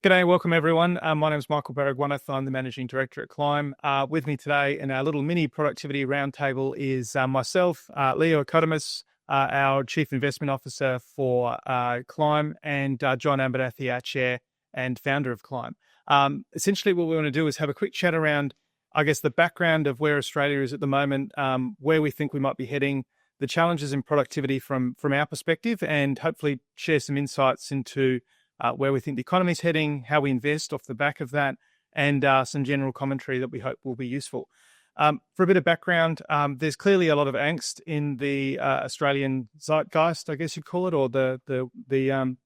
G'day, welcome everyone. My name is Michael Baragwanath. I'm the Managing Director at Clime. With me today in our little mini Productivity Roundtable is myself, Leo Economides, our Chief Investment Officer for Clime, and John Abernethy, our Chair and Founder of Clime. Essentially what we want to do is have a quick chat around, I guess, the background of where Australia is at the moment, where we think we might be heading, the challenges in productivity from our perspective, and hopefully share some insights into where we think the economy is heading, how we invest off the back of that, and some general commentary that we hope will be useful. For a bit of background, there's clearly a lot of angst in the Australian zeitgeist, I guess you'd call it, or the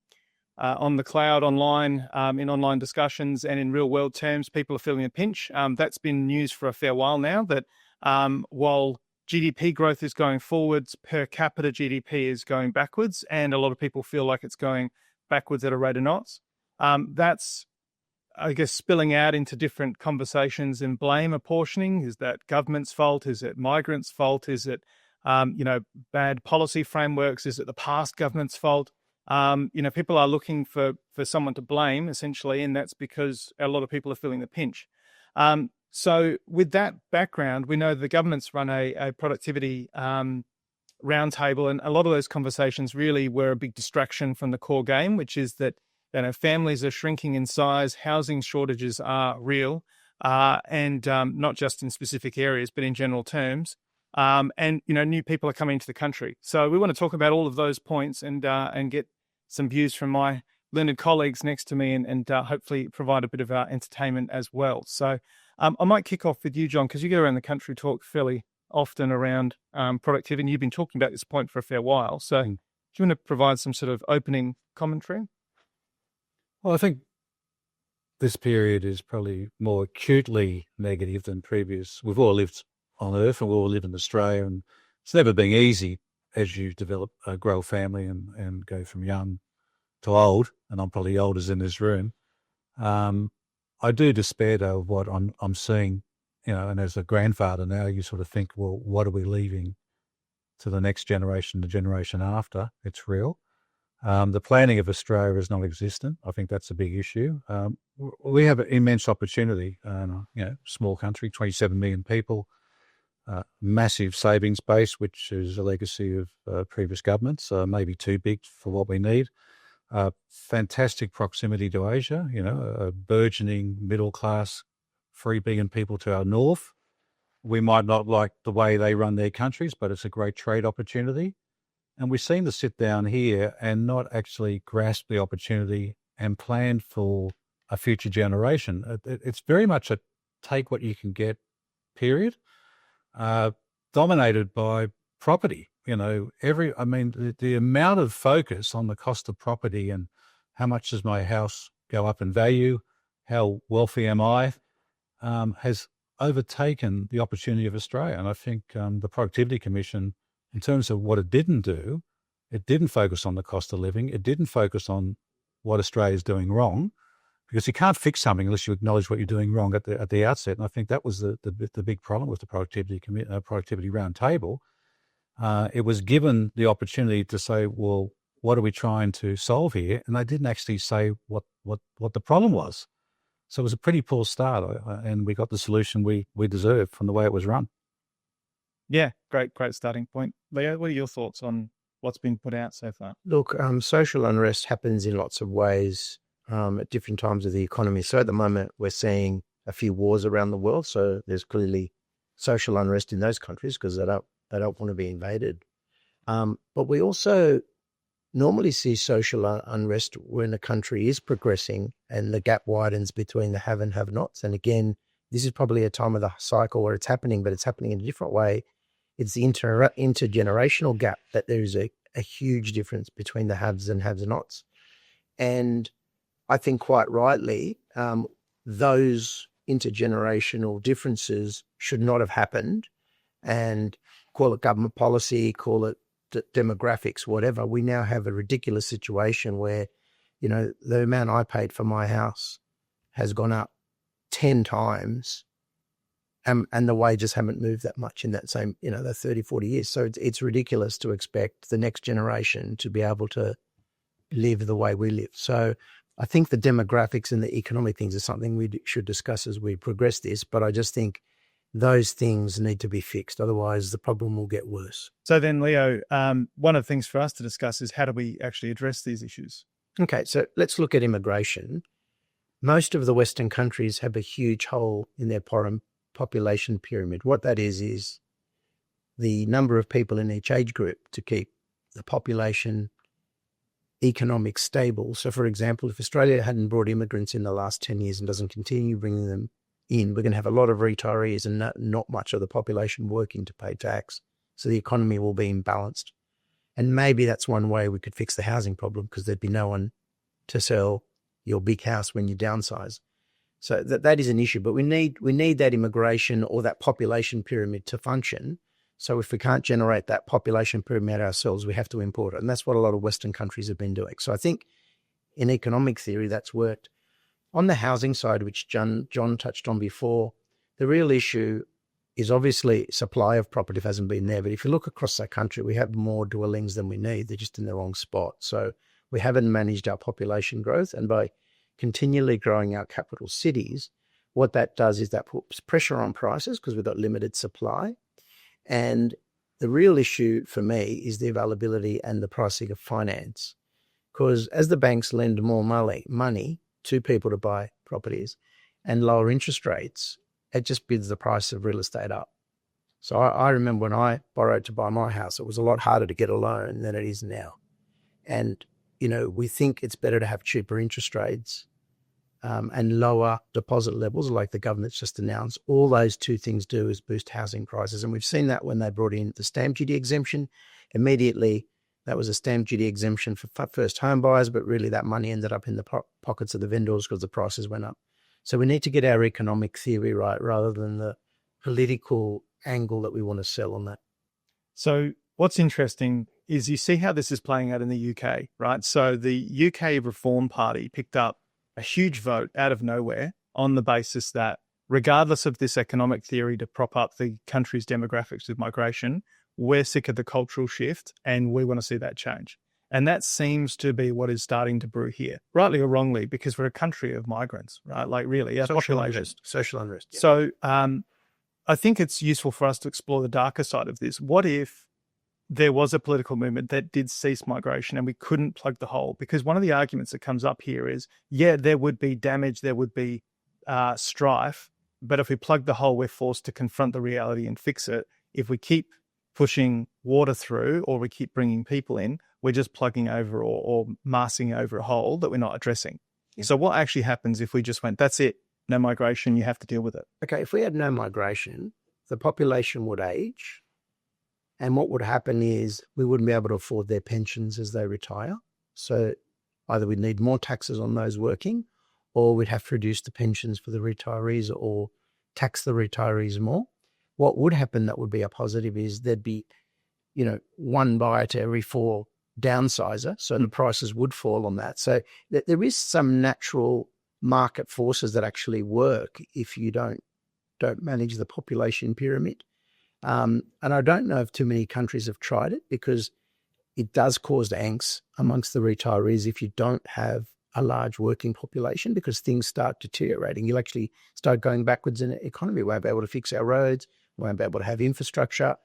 on the cloud, online, in online discussions, and in real world terms, people are feeling a pinch. That's been news for a fair while now, that while GDP growth is going forwards, per capita GDP is going backwards, and a lot of people feel like it's going backwards at a rate of knots. That's, I guess, spilling out into different conversations and blame apportioning. Is that government's fault? Is it migrants' fault? Is it, bad policy frameworks? Is it the past government's fault? People are looking for someone to blame, essentially, and that's because a lot of people are feeling the pinch. So with that background, we know the government's run a productivity roundtable, and a lot of those conversations really were a big distraction from the core game, which is that families are shrinking in size, housing shortages are real, and not just in specific areas, but in general terms. And new people are coming to the country. So we want to talk about all of those points and get some views from my learned colleagues next to me, and hopefully provide a bit of entertainment as well. So I might kick off with you, John, because you go around the country, talk fairly often around productivity, and you've been talking about this point for a fair while. So do you want to provide some sort of opening commentary? Well, I think this period is probably more acutely negative than previous. We've all lived on Earth and we all live in Australia, and it's never been easy as you develop, grow a family and go from young to old, and I'm probably oldest in this room. I do despair, though, of what I'm seeing. And as a grandfather now, you sort of think, well, what are we leaving to the next generation, the generation after? It's real. The planning of Australia is non-existent. I think that's a big issue. We have an immense opportunity. Small country, 27 million people, massive savings base, which is a legacy of previous governments, maybe too big for what we need. Fantastic proximity to Asia, a burgeoning middle class, 3 billion people to our north. We might not like the way they run their countries, but it's a great trade opportunity. And we seem to sit down here and not actually grasp the opportunity and plan for a future generation. It's very much a take what you can get period, dominated by property. The amount of focus on the cost of property and how much does my house go up in value, how wealthy am I, has overtaken the opportunity of Australia. And I think the Productivity Commission, in terms of what it didn't do, it didn't focus on the cost of living. It didn't focus on what Australia is doing wrong, because you can't fix something unless you acknowledge what you're doing wrong at the outset. And I think that was the big problem with the Productivity Roundtable. It was given the opportunity to say, well, what are we trying to solve here? And they didn't actually say what the problem was. So it was a pretty poor start, and we got the solution we deserved from the way it was run. Yeah, great starting point. Leo, what are your thoughts on what's been put out so far? Look, social unrest happens in lots of ways at different times of the economy. So at the moment, we're seeing a few wars around the world. So there's clearly social unrest in those countries because they don't want to be invaded. But we also normally see social unrest when a country is progressing and the gap widens between the have and have-nots. And again, this is probably a time of the cycle where it's happening, but it's happening in a different way. It's the intergenerational gap that there is a huge difference between the haves and have-nots. And I think quite rightly, those intergenerational differences should not have happened. And call it government policy, call it demographics, whatever. We now have a ridiculous situation where, the amount I paid for my house has gone up 10 times and the wages haven't moved that much in that same, the 30, 40 years. So it's ridiculous to expect the next generation to be able to live the way we live. So I think the demographics and the economic things are something we should discuss as we progress this, but I just think those things need to be fixed. Otherwise, the problem will get worse. So then, Leo, one of the things for us to discuss is how do we actually address these issues? Okay, so let's look at immigration. Most of the Western countries have a huge hole in their population pyramid. What that is the number of people in each age group to keep the population economic stable. So, for example, if Australia hadn't brought immigrants in the last 10 years and doesn't continue bringing them in, we're going to have a lot of retirees and not much of the population working to pay tax. So the economy will be imbalanced. And maybe that's one way we could fix the housing problem, because there'd be no one to sell your big house when you downsize. So that is an issue, but we need that immigration or that population pyramid to function. So if we can't generate that population pyramid ourselves, we have to import it. And that's what a lot of Western countries have been doing. So I think in economic theory, that's worked. On the housing side, which John touched on before, the real issue is obviously supply of property hasn't been there. But if you look across the country, we have more dwellings than we need. They're just in the wrong spot. So we haven't managed our population growth. And by continually growing our capital cities, what that does is that puts pressure on prices because we've got limited supply. And the real issue for me is the availability and the pricing of finance. Because as the banks lend more money to people to buy properties and lower interest rates, it just bids the price of real estate up. So I remember when I borrowed to buy my house, it was a lot harder to get a loan than it is now. And, we think it's better to have cheaper interest rates and lower deposit levels like the government's just announced. All those two things do is boost housing prices. And we've seen that when they brought in the stamp duty exemption. Immediately, that was a stamp duty exemption for first home buyers, but really that money ended up in the pockets of the vendors because the prices went up. So we need to get our economic theory right rather than the political angle that we want to sell on that. So what's interesting is you see how this is playing out in the UK, right? So the UK Reform Party picked up a huge vote out of nowhere on the basis that regardless of this economic theory to prop up the country's demographics with migration, we're sick of the cultural shift and we want to see that change. And that seems to be what is starting to brew here, rightly or wrongly, because we're a country of migrants, right? Like really, our population. Social unrest. Yeah. So I think it's useful for us to explore the darker side of this. What if there was a political movement that did cease migration and we couldn't plug the hole? Because one of the arguments that comes up here is, yeah, there would be damage, there would be strife, but if we plug the hole, we're forced to confront the reality and fix it. If we keep pushing water through or we keep bringing people in, we're just plugging over or massing over a hole that we're not addressing. Yeah. So what actually happens if we just went, that's it, no migration, you have to deal with it? Okay, if we had no migration, the population would age. And what would happen is we wouldn't be able to afford their pensions as they retire. So either we'd need more taxes on those working, or we'd have to reduce the pensions for the retirees or tax the retirees more. What would happen that would be a positive is there'd be, one buyer to every 4 downsizer. So the prices would fall on that. So there is some natural market forces that actually work if you don't manage the population pyramid. And I don't know if too many countries have tried it, because it does cause angst amongst the retirees if you don't have a large working population, because things start deteriorating. You'll actually start going backwards in the economy. We won't be able to fix our roads. We won't be able to have infrastructure.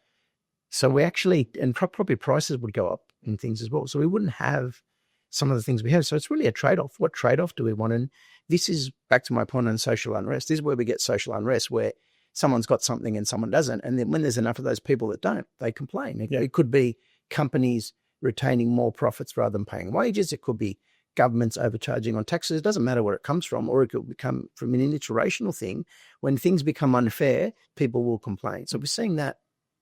So we actually, and property prices would go up in things as well. So we wouldn't have some of the things we have. So it's really a trade-off. What trade-off do we want? And this is back to my point on social unrest. This is where we get social unrest, where someone's got something and someone doesn't. And then when there's enough of those people that don't, they complain. It could be companies retaining more profits rather than paying wages. It could be governments overcharging on taxes. It doesn't matter where it comes from, or it could become from an intergenerational thing. When things become unfair, people will complain. So we're seeing that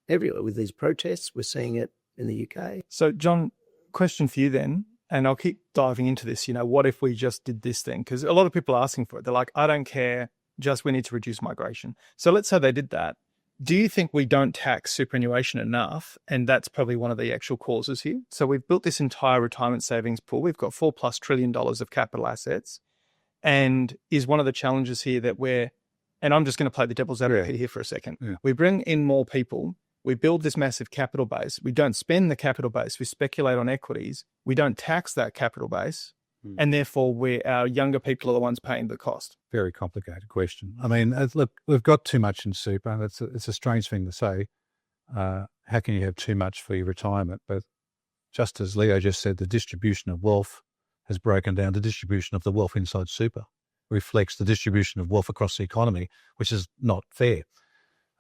everywhere with these protests. We're seeing it in the UK. So John, question for you then, and I'll keep diving into this, what if we just did this thing? Because a lot of people are asking for it. They're like, I don't care, just we need to reduce migration. So let's say they did that. Do you think we don't tax superannuation enough? And that's probably one of the actual causes here. So we've built this entire retirement savings pool. We've got $4+ trillion of capital assets. And is one of the challenges here that and I'm just going to play the devil's advocate here for a second. Yeah. We bring in more people. We build this massive capital base. We don't spend the capital base. We speculate on equities. We don't tax that capital base. and therefore our younger people are the ones paying the cost? Very complicated question. I mean, look, we've got too much in super. It's a strange thing to say. How can you have too much for your retirement? But just as Leo just said, the distribution of wealth has broken down. The distribution of the wealth inside super reflects the distribution of wealth across the economy, which is not fair.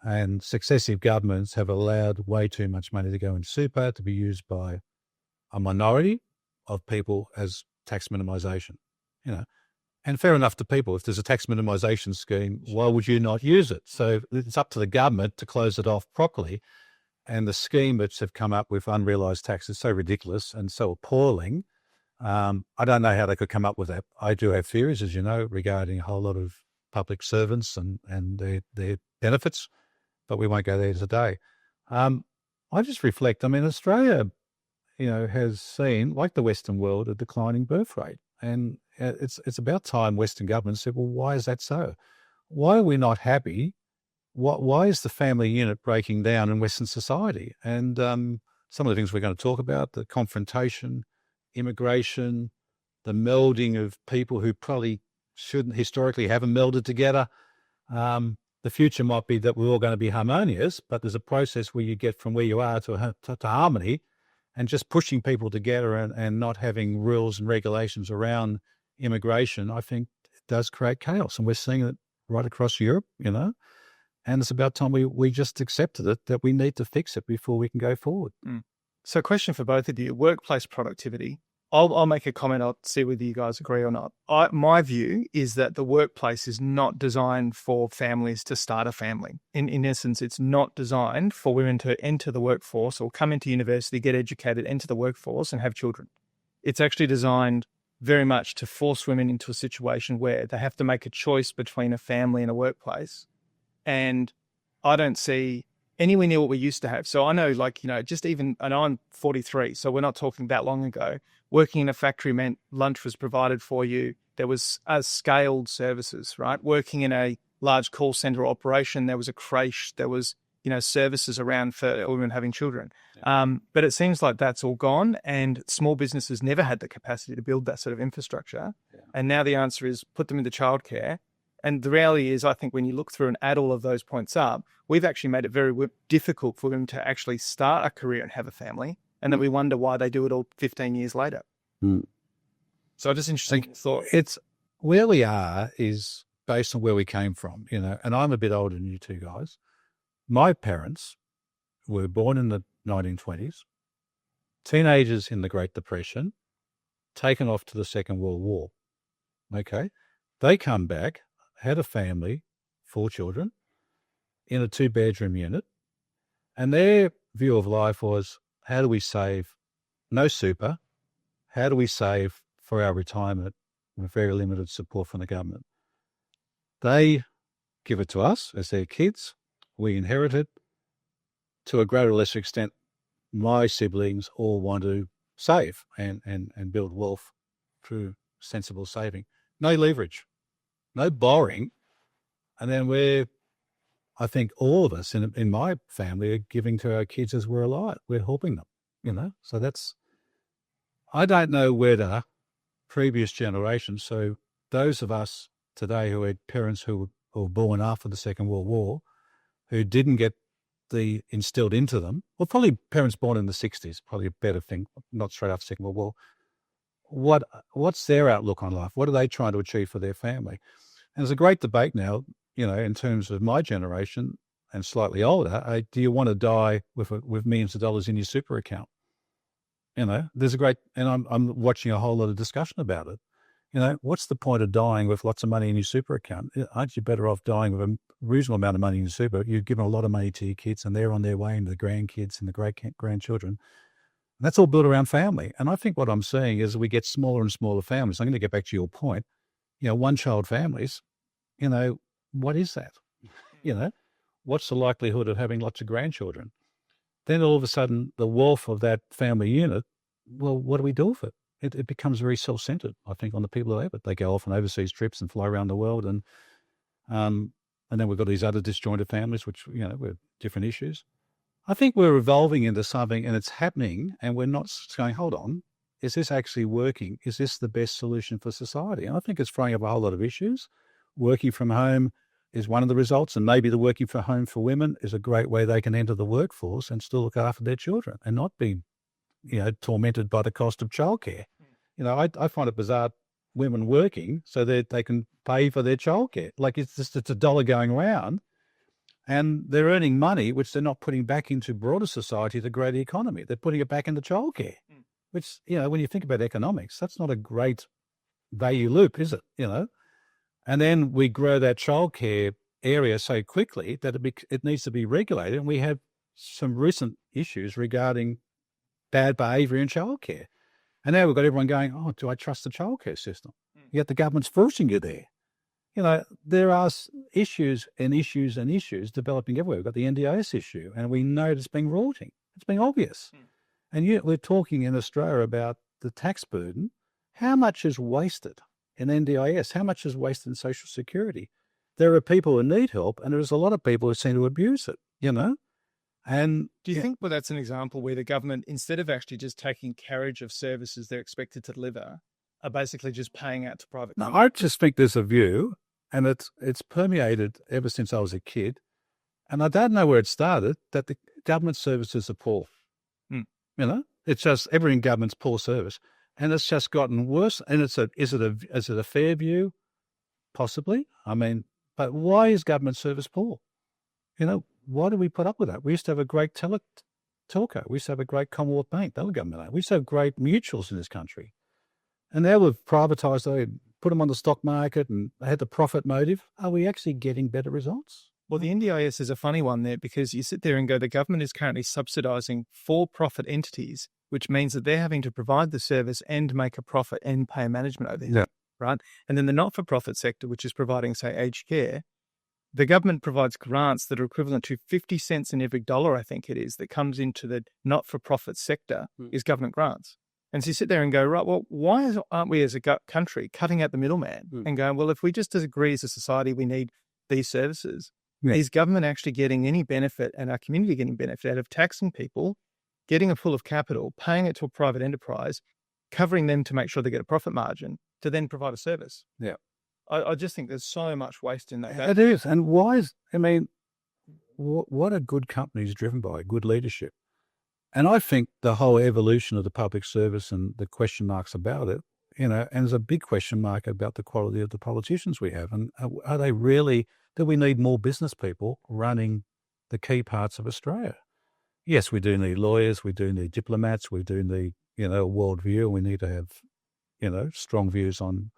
And successive governments have allowed way too much money to go in super to be used by a minority of people as tax minimisation, And fair enough to people. If there's a tax minimisation scheme, why would you not use it? So it's up to the government to close it off properly. And the scheme which have come up with unrealised tax is so ridiculous and so appalling. I don't know how they could come up with that. I do have theories, as you know, regarding a whole lot of public servants and their benefits, but we won't go there today. I just reflect, Australia, has seen, like the Western world, a declining birth rate. And it's about time Western governments said, well, why is that so? Why are we not happy? Why is the family unit breaking down in Western society? And some of the things we're going to talk about, the confrontation, immigration, the melding of people who probably shouldn't historically haven't melded together. The future might be that we're all going to be harmonious, but there's a process where you get from where you are to harmony, and just pushing people together and not having rules and regulations around immigration, I think it does create chaos. And we're seeing it right across Europe, and it's about time we just accepted it, that we need to fix it before we can go forward. So question for both of you, workplace productivity. I'll make a comment. I'll see whether you guys agree or not. My view is that the workplace is not designed for families to start a family. In essence, it's not designed for women to enter the workforce or come into university, get educated, enter the workforce and have children. It's actually designed very much to force women into a situation where they have to make a choice between a family and a workplace. And I don't see anywhere near what we used to have. So I know, and I'm 43, so we're not talking that long ago. Working in a factory meant lunch was provided for you. There was scaled services, right? Working in a large call center operation, there was a creche, there was, services around for women having children. Yeah. But it seems like that's all gone, and small businesses never had the capacity to build that sort of infrastructure. Yeah. And now the answer is put them into childcare. And the reality is, I think when you look through and add all of those points up, we've actually made it very difficult for them to actually start a career and have a family. And then we wonder why they do it all 15 years later. So just interesting thought. It's where we are is based on where we came from, and I'm a bit older than you two guys. My parents were born in the 1920s, teenagers in the Great Depression, taken off to the Second World War. Okay. They come back, had a family, 4 children, in a 2-bedroom unit, and their view of life was, how do we save? No super. How do we save for our retirement with very limited support from the government? They give it to us as their kids. We inherit it. To a greater or lesser extent, my siblings all want to save and build wealth through sensible saving. No leverage, no borrowing. And then I think all of us in my family are giving to our kids as we're alive. We're helping them, So I don't know whether previous generations, so those of us today who had parents who were born after the Second World War, who didn't get the instilled into them, well, probably parents born in the 60s, probably a better thing, not straight after the Second World War. What's their outlook on life? What are they trying to achieve for their family? And there's a great debate now, in terms of my generation and slightly older. Do you want to die with millions of dollars in your super account? There's a great, and I'm watching a whole lot of discussion about it. What's the point of dying with lots of money in your super account? Aren't you better off dying with a reasonable amount of money in your super? You've given a lot of money to your kids, and they're on their way into the grandkids and the great-grandchildren. And that's all built around family. And I think what I'm seeing is we get smaller and smaller families. I'm going to get back to your point. One-child families, what is that? What's the likelihood of having lots of grandchildren? Then all of a sudden, the wealth of that family unit, well, what do we do with it? It becomes very self-centered, I think, on the people who have it. They go off on overseas trips and fly around the world, and then we've got these other disjointed families, which, with different issues. I think we're evolving into something, and it's happening, and we're not going, hold on, is this actually working? Is this the best solution for society? And I think it's throwing up a whole lot of issues. Working from home is one of the results, and maybe the working from home for women is a great way they can enter the workforce and still look after their children and not be, tormented by the cost of childcare. I find it bizarre women working so that they can pay for their childcare. Like it's a dollar going around, and they're earning money which they're not putting back into broader society to grow the economy. They're putting it back into childcare, which, when you think about economics, that's not a great value loop, is it? And then we grow that childcare area so quickly that it needs to be regulated. And we have some recent issues regarding bad behaviour in childcare. And now we've got everyone going, oh, do I trust the childcare system? Yet the government's forcing you there. There are issues and issues and issues developing everywhere. We've got the NDIS issue, and we know it's being rorting. It's being obvious. And yet we're talking in Australia about the tax burden. How much is wasted in NDIS? How much is wasted in Social Security? There are people who need help, and there's a lot of people who seem to abuse it, And do you think that's an example where the government, instead of actually just taking carriage of services they're expected to deliver, are basically just paying out to private companies? No, I just think there's a view, and it's permeated ever since I was a kid, and I don't know where it started, that the government services are poor. It's just everything government's poor service, and it's just gotten worse. And is it a fair view? Possibly. I mean, but why is government service poor? Why do we put up with that? We used to have a great telco. We used to have a great Commonwealth Bank. They were government. We used to have great mutuals in this country. And now we've privatised, they put them on the stock market and they had the profit motive. Are we actually getting better results? Well, the NDIS is a funny one there, because you sit there and go, the government is currently subsidising for-profit entities, which means that they're having to provide the service and make a profit and pay a management overhead, right? And then the not-for-profit sector, which is providing, say, aged care, the government provides grants that are equivalent to 50 cents in every dollar, I think it is, that comes into the not-for-profit sector is government grants. And so you sit there and go, right, well, why aren't we as a country cutting out the middleman and going, well, if we just agree as a society we need these services, is government actually getting any benefit and our community getting benefit out of taxing people, getting a pool of capital, paying it to a private enterprise, covering them to make sure they get a profit margin to then provide a service? Yeah. I just think there's so much waste in that. It is. And why what are good companies driven by? Good leadership. And I think the whole evolution of the public service and the question marks about it, and there's a big question mark about the quality of the politicians we have. And are they really, do we need more business people running the key parts of Australia? Yes, we do need lawyers, we do need diplomats, we do need, a world view. We need to have, strong views on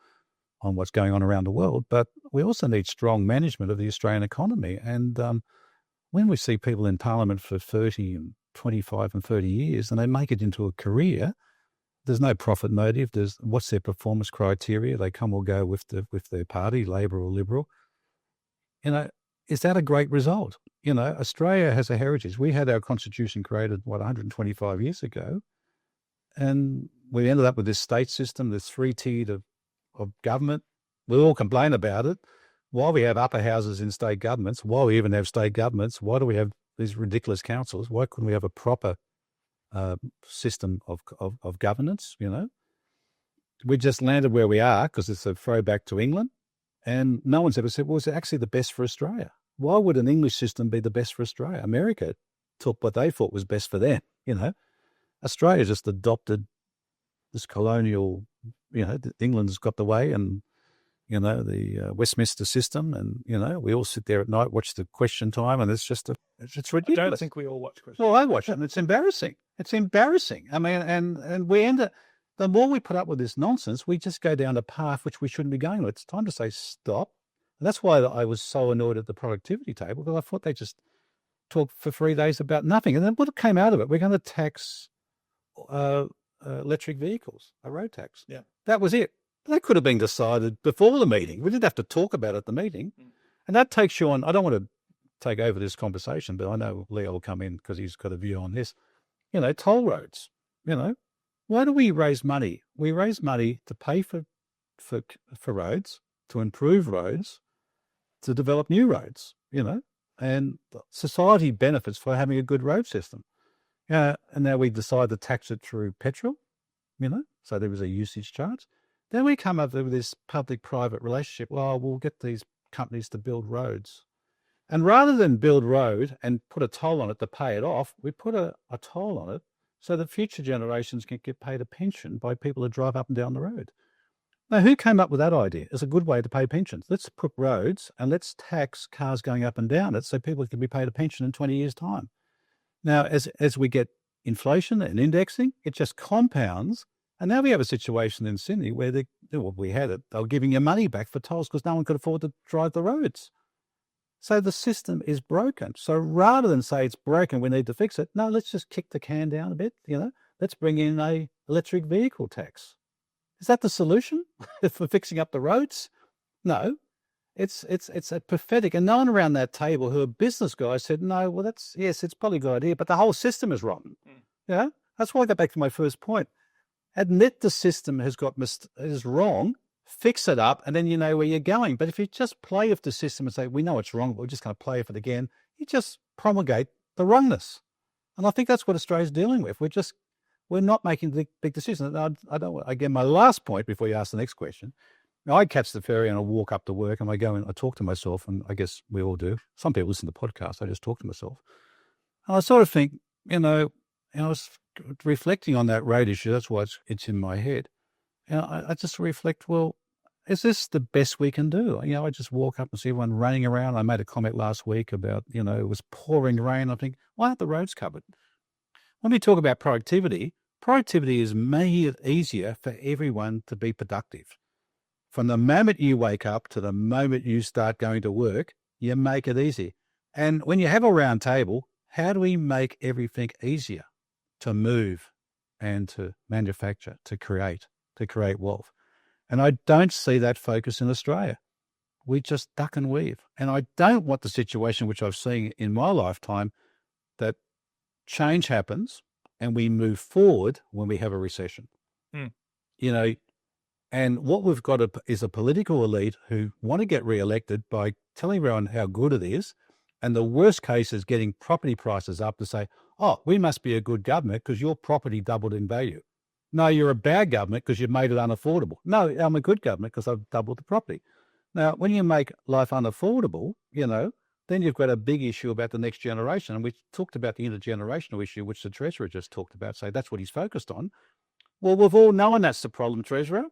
what's going on around the world. But we also need strong management of the Australian economy. And when we see people in Parliament for 30 and 25 and 30 years and they make it into a career, there's no profit motive. What's their performance criteria? They come or go with their party, Labor or Liberal. Is that a great result? Australia has a heritage. We had our constitution created, 125 years ago. And we ended up with this state system, this three-tiered of government. We all complain about it. Why we have upper houses in state governments, why we even have state governments, why do we have these ridiculous councils? Why couldn't we have a proper system of governance, We just landed where we are because it's a throwback to England. And no one's ever said, well, it's actually the best for Australia. Why would an English system be the best for Australia? America took what they thought was best for them, Australia just adopted this colonial, England's got the way and, the Westminster system and, we all sit there at night, watch the Question Time and it's ridiculous. I don't think we all watch Question Time. Well, I watch it and it's embarrassing. It's embarrassing. I mean, and we end up, the more we put up with this nonsense, we just go down a path which we shouldn't be going on. It's time to say stop. And that's why I was so annoyed at the productivity table, because I thought they just talked for 3 days about nothing. And then what came out of it? We're going to tax electric vehicles, a road tax. Yeah. That was it. That could have been decided before the meeting. We didn't have to talk about it at the meeting. And that takes you on. I don't want to take over this conversation, but I know Leo will come in because he's got a view on this. Toll roads, Why do we raise money? We raise money to pay for roads, to improve roads, to develop new roads, and society benefits for having a good road system. And now we decide to tax it through petrol. so there was a usage charge. Then we come up with this public-private relationship. Well, we'll get these companies to build roads. And rather than build road and put a toll on it to pay it off, we put a toll on it so that future generations can get paid a pension by people who drive up and down the road. Now, who came up with that idea? It's a good way to pay pensions. Let's put roads and let's tax cars going up and down it so people can be paid a pension in 20 years' time. Now, as we get inflation and indexing, it just compounds. And now we have a situation in Sydney where they were giving you money back for tolls because no one could afford to drive the roads. So the system is broken. So rather than say it's broken, we need to fix it, no, let's just kick the can down a bit. Let's bring in a electric vehicle tax. Is that the solution for fixing up the roads? No, it's a pathetic. And no one around that table who are business guys said, no, well, it's probably a good idea, but the whole system is rotten. Yeah, that's why I go back to my first point. Admit the system is wrong, fix it up, and then you know where you're going. But if you just play with the system and say, we know it's wrong, but we're just going to play with it again, you just promulgate the wrongness. And I think that's what Australia's dealing with. We're not making the big decisions. Again, my last point before you ask the next question, I catch the ferry and I walk up to work and I go and I talk to myself, and I guess we all do. Some people listen to podcasts. I just talk to myself. And I sort of think, I was reflecting on that road issue. That's why it's in my head. I just reflect, well, is this the best we can do? I just walk up and see everyone running around. I made a comment last week about, it was pouring rain. I think, why aren't the roads covered? When we talk about productivity is making it easier for everyone to be productive. From the moment you wake up to the moment you start going to work, you make it easy. And when you have a round table, how do we make everything easier to move and to manufacture, to create wealth? And I don't see that focus in Australia. We just duck and weave. And I don't want the situation which I've seen in my lifetime, that change happens and we move forward when we have a recession. And what we've got is a political elite who want to get re-elected by telling everyone how good it is. And the worst case is getting property prices up to say, oh, we must be a good government because your property doubled in value. No, you're a bad government because you've made it unaffordable. No, I'm a good government because I've doubled the property. Now, when you make life unaffordable, then you've got a big issue about the next generation. And we talked about the intergenerational issue, which the Treasurer just talked about. So that's what he's focused on. Well, we've all known that's the problem, Treasurer.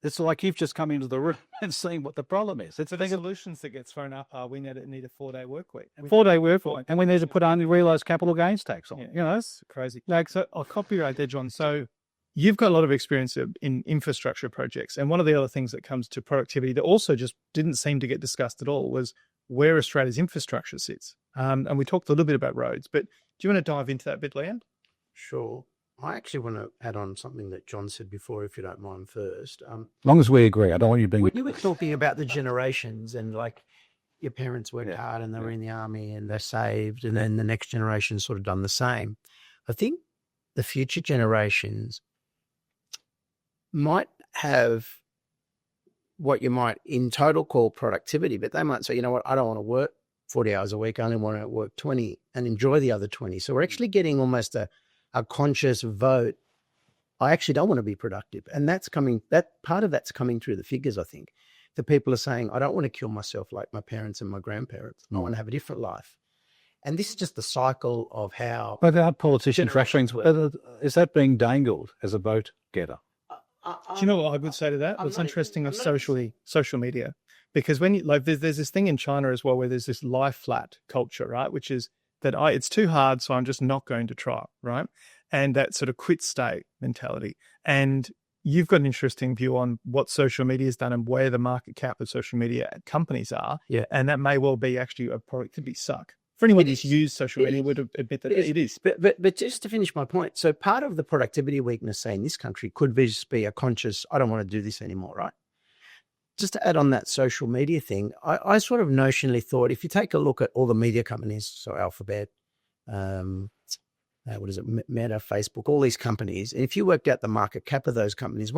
It's like you've just come into the room and seen what the problem is. It's the solutions that get thrown up are we need a 4-day work week. And 4-day work week. And we need to put unrealised capital gains tax on. It's crazy. So I'll copy right there, John. So you've got a lot of experience in infrastructure projects. And one of the other things that comes to productivity that also just didn't seem to get discussed at all was where Australia's infrastructure sits. And we talked a little bit about roads, but do you want to dive into that bit, Leanne? Sure. I actually want to add on something that John said before, if you don't mind first. As long as we agree, I don't want you being... When you were talking about the generations and like your parents worked hard and they were in the army and they're saved, and then the next generation sort of done the same. I think the future generations might have what you might in total call productivity, but they might say, you know what, I don't want to work 40 hours a week. I only want to work 20 and enjoy the other 20. So we're actually getting almost a conscious vote. I actually don't want to be productive. And that part of that's coming through the figures, I think. The people are saying, I don't want to kill myself like my parents and my grandparents. I want to have a different life. And this is just the cycle of how... But our politicians, is that being dangled as a vote getter? Do you know what I would say to that? What's interesting is social media. Because when there's this thing in China as well, where there's this lie flat culture, right? Which is that it's too hard, so I'm just not going to try, right? And that sort of quit stay mentality. And you've got an interesting view on what social media has done and where the market cap of social media companies are. Yeah. And that may well be actually a productivity suck. For anyone who's used social media would admit that it is. But just to finish my point, so part of the productivity weakness, say, in this country could just be a conscious, I don't want to do this anymore, right? Just to add on that social media thing, I sort of notionally thought, if you take a look at all the media companies, so Alphabet, Meta, Facebook, all these companies, and if you worked out the market cap of those companies,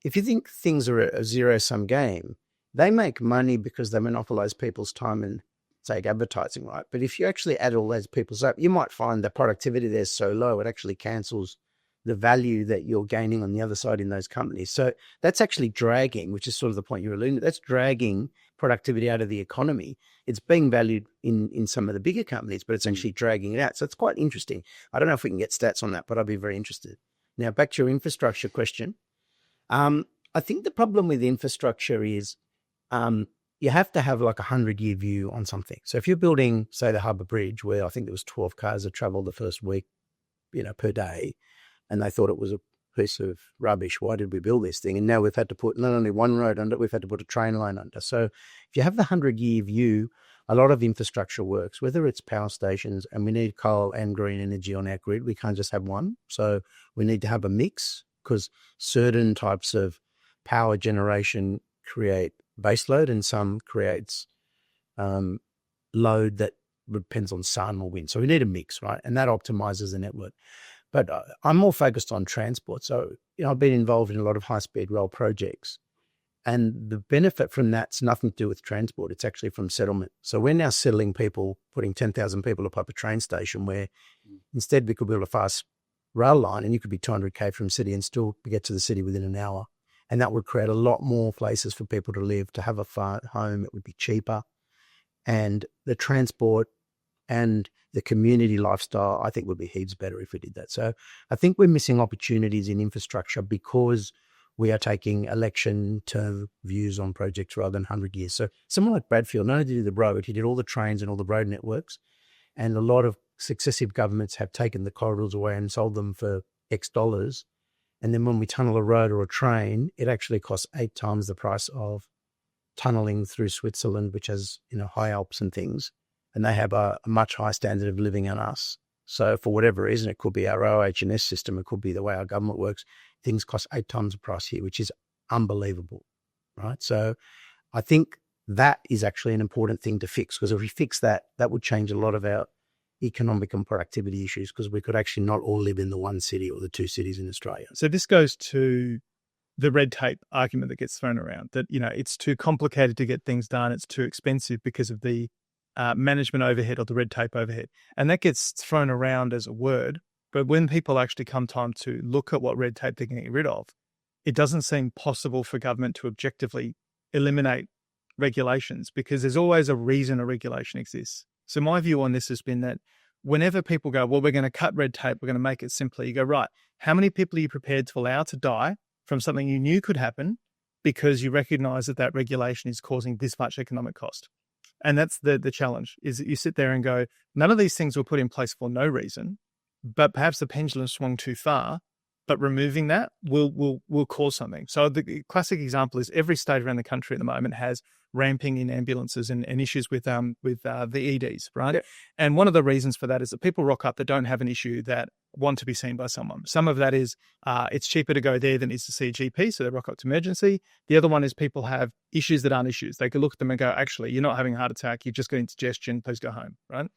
if you think things are a zero-sum game, they make money because they monopolize people's time and, say, advertising, right? But if you actually add all those people's up, you might find the productivity there is so low, it actually cancels the value that you're gaining on the other side in those companies. So that's actually dragging, which is sort of the point you're alluding to. That's dragging productivity out of the economy. It's being valued in some of the bigger companies, but it's actually dragging it out. So it's quite interesting. I don't know if we can get stats on that, but I'd be very interested. Now, back to your infrastructure question. I think the problem with infrastructure is you have to have like a 100-year view on something. So if you're building, say, the Harbour Bridge, where I think there was 12 cars that travelled the first week, per day, and they thought it was a piece of rubbish. Why did we build this thing? And now we've had to put not only one road under, we've had to put a train line under. So if you have the 100-year view, a lot of infrastructure works, whether it's power stations, and we need coal and green energy on our grid. We can't just have one. So we need to have a mix, because certain types of power generation create baseload and some creates load that depends on sun or wind. So we need a mix, right? And that optimizes the network. But I'm more focused on transport. So, I've been involved in a lot of high-speed rail projects. And the benefit from that's nothing to do with transport. It's actually from settlement. So we're now settling people, putting 10,000 people up a train station where instead we could build a fast rail line and you could be 200K from city and still get to the city within an hour. And that would create a lot more places for people to live, to have a far home. It would be cheaper. And the transport and the community lifestyle, I think, would be heaps better if we did that. So I think we're missing opportunities in infrastructure because we are taking election term views on projects rather than 100 years. So someone like Bradfield, not only did he do the road, he did all the trains and all the road networks. And a lot of successive governments have taken the corridors away and sold them for X dollars. And then when we tunnel a road or a train, it actually costs 8 times the price of tunneling through Switzerland, which has, high Alps and things. And they have a much higher standard of living than us. So for whatever reason, it could be our OH&S system, it could be the way our government works. Things cost 8 times the price here, which is unbelievable, right? So I think that is actually an important thing to fix, because if we fix that, that would change a lot of our economic and productivity issues, because we could actually not all live in the one city or the 2 cities in Australia. So this goes to the red tape argument that gets thrown around, that, it's too complicated to get things done. It's too expensive because of the management overhead or the red tape overhead. And that gets thrown around as a word. But when people actually come time to look at what red tape they're getting rid of, it doesn't seem possible for government to objectively eliminate regulations, because there's always a reason a regulation exists. So my view on this has been that whenever people go, well, we're going to cut red tape, we're going to make it simpler, you go, right, how many people are you prepared to allow to die from something you knew could happen because you recognize that regulation is causing this much economic cost? And that's the challenge, is that you sit there and go, none of these things were put in place for no reason, but perhaps the pendulum swung too far, but removing that will cause something. So the classic example is every state around the country at the moment has ramping in ambulances and issues with the EDs, right? Yep. And one of the reasons for that is that people rock up that don't have an issue that want to be seen by someone. Some of that is it's cheaper to go there than it is to see a GP, so they rock up to emergency. The other one is people have issues that aren't issues. They could look at them and go, actually, you're not having a heart attack, you've just got indigestion, please go home, right?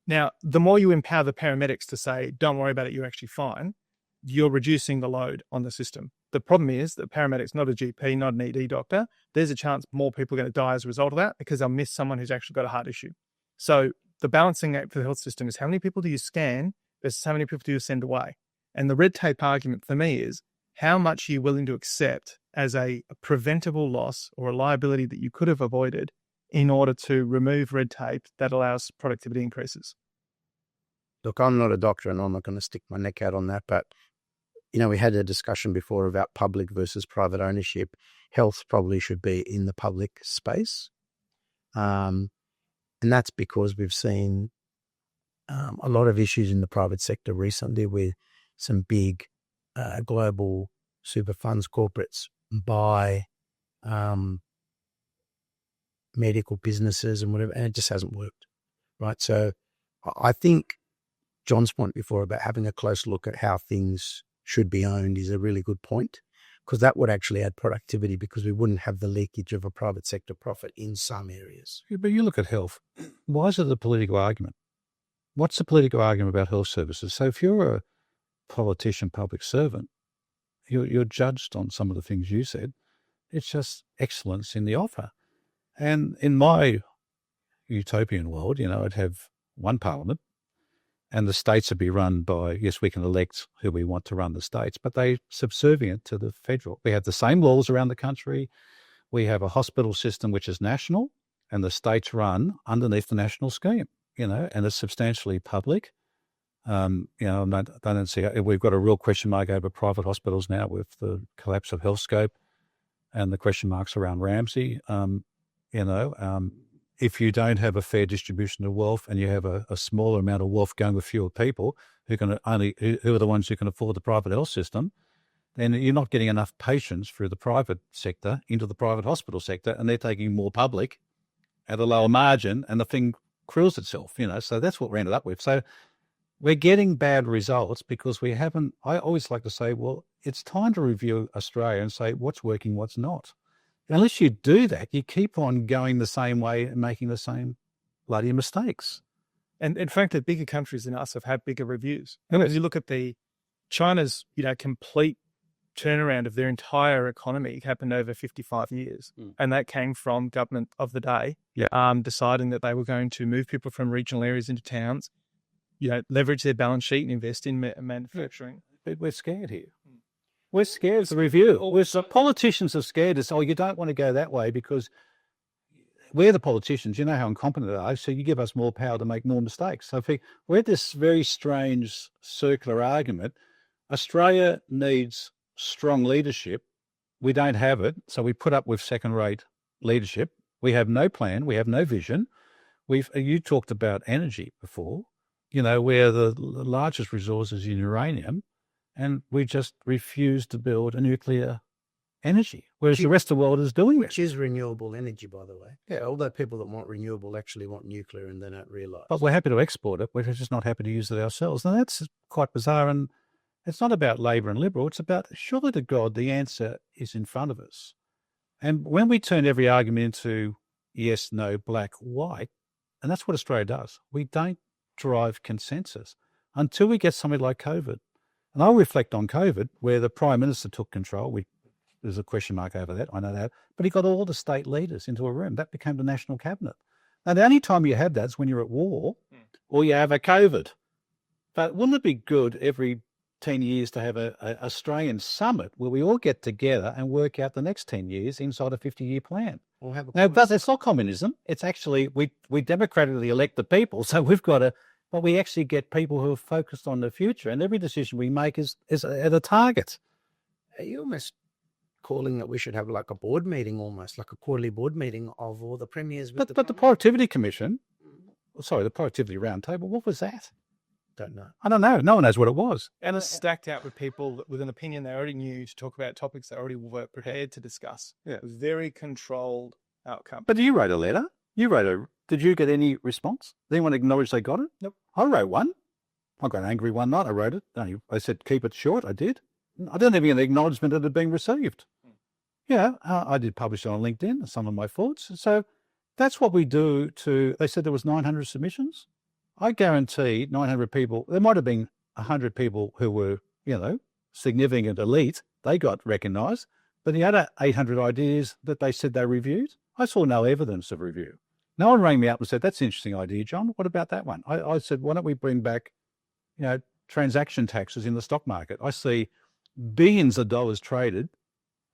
Now, the more you empower the paramedics to say, don't worry about it, you're actually fine, you're reducing the load on the system. The problem is that paramedics, not a GP, not an ED doctor, there's a chance more people are going to die as a result of that because they'll miss someone who's actually got a heart issue. So the balancing act for the health system is how many people do you scan versus how many people do you send away? And the red tape argument for me is how much are you willing to accept as a preventable loss or a liability that you could have avoided in order to remove red tape that allows productivity increases? Look, I'm not a doctor and I'm not going to stick my neck out on that, but we had a discussion before about public versus private ownership. Health probably should be in the public space. And that's because we've seen a lot of issues in the private sector recently with some big global super funds corporates buy medical businesses and whatever, and it just hasn't worked, right? So I think John's point before about having a close look at how things should be owned is a really good point, because that would actually add productivity, because we wouldn't have the leakage of a private sector profit in some areas. Yeah, but you look at health. Why is it a political argument? What's the political argument about health services? So if you're a politician, public servant, you're judged on some of the things you said. It's just excellence in the offer. And in my utopian world, I'd have one parliament, and the states would be run by, yes, we can elect who we want to run the states, but they're subservient to the federal. We have the same laws around the country. We have a hospital system which is national, and the states run underneath the national scheme, and it's substantially public. I don't see, we've got a real question mark over private hospitals now with the collapse of HealthScope and the question marks around Ramsay. If you don't have a fair distribution of wealth and you have a smaller amount of wealth going with fewer people who are the ones who can afford the private health system, then you're not getting enough patients through the private sector into the private hospital sector, and they're taking more public at a lower margin, and the thing crills itself, So that's what we ended up with. So we're getting bad results because we haven't. I always like to say, well, it's time to review Australia and say what's working, what's not. Unless you do that, you keep on going the same way and making the same bloody mistakes. And in fact, the bigger countries than us have had bigger reviews. And as you look at China's, complete turnaround of their entire economy happened over 55 years. And that came from government of the day, deciding that they were going to move people from regional areas into towns, leverage their balance sheet and invest in manufacturing. But we're scared here. We're scared of the review. The politicians are scared to say, you don't want to go that way because we're the politicians. You know how incompetent they are, so you give us more power to make more mistakes. So we're at this very strange circular argument. Australia needs strong leadership. We don't have it, so we put up with second-rate leadership. We have no plan. We have no vision. You talked about energy before. We're the largest resources in uranium, and we just refuse to build a nuclear energy, whereas the rest of the world is doing it. Which is renewable energy, by the way. Yeah, although people that want renewable actually want nuclear and they don't realise. But we're happy to export it. We're just not happy to use it ourselves. And that's quite bizarre. And it's not about Labor and Liberal. It's about, surely to God, the answer is in front of us. And when we turn every argument into yes, no, black, white, and that's what Australia does, we don't drive consensus until we get something like COVID. And I'll reflect on COVID, where the Prime Minister took control. There's a question mark over that, I know that. But he got all the state leaders into a room. That became the National Cabinet. Now, the only time you have that is when you're at war or you have a COVID. But wouldn't it be good every 10 years to have an Australian summit where we all get together and work out the next 10 years inside a 50-year plan? But it's not communism. It's actually, we democratically elect the people, so we've got to... But we actually get people who are focused on the future, and every decision we make is at a target. Are you almost calling that we should have like a board meeting, almost like a quarterly board meeting of all the premiers? But the Productivity Commission, the Productivity Roundtable, what was that? Don't know. I don't know. No one knows what it was. And it's stacked out with people with an opinion they already knew to talk about topics they already were prepared to discuss. Yeah. It was very controlled outcome. But you wrote a letter. Did you get any response? Did anyone acknowledge they got it? Nope. I wrote one. I got angry one night. I wrote it. I said, keep it short. I did. I didn't have any acknowledgement that it had been received. Yeah, I did publish it on LinkedIn, some of my thoughts. So that's what we do they said there was 900 submissions. I guarantee 900 people, there might have been 100 people who were, significant elite. They got recognised. But the other 800 ideas that they said they reviewed, I saw no evidence of review. No one rang me up and said, that's an interesting idea, John. What about that one? I said, why don't we bring back, transaction taxes in the stock market? I see billions of dollars traded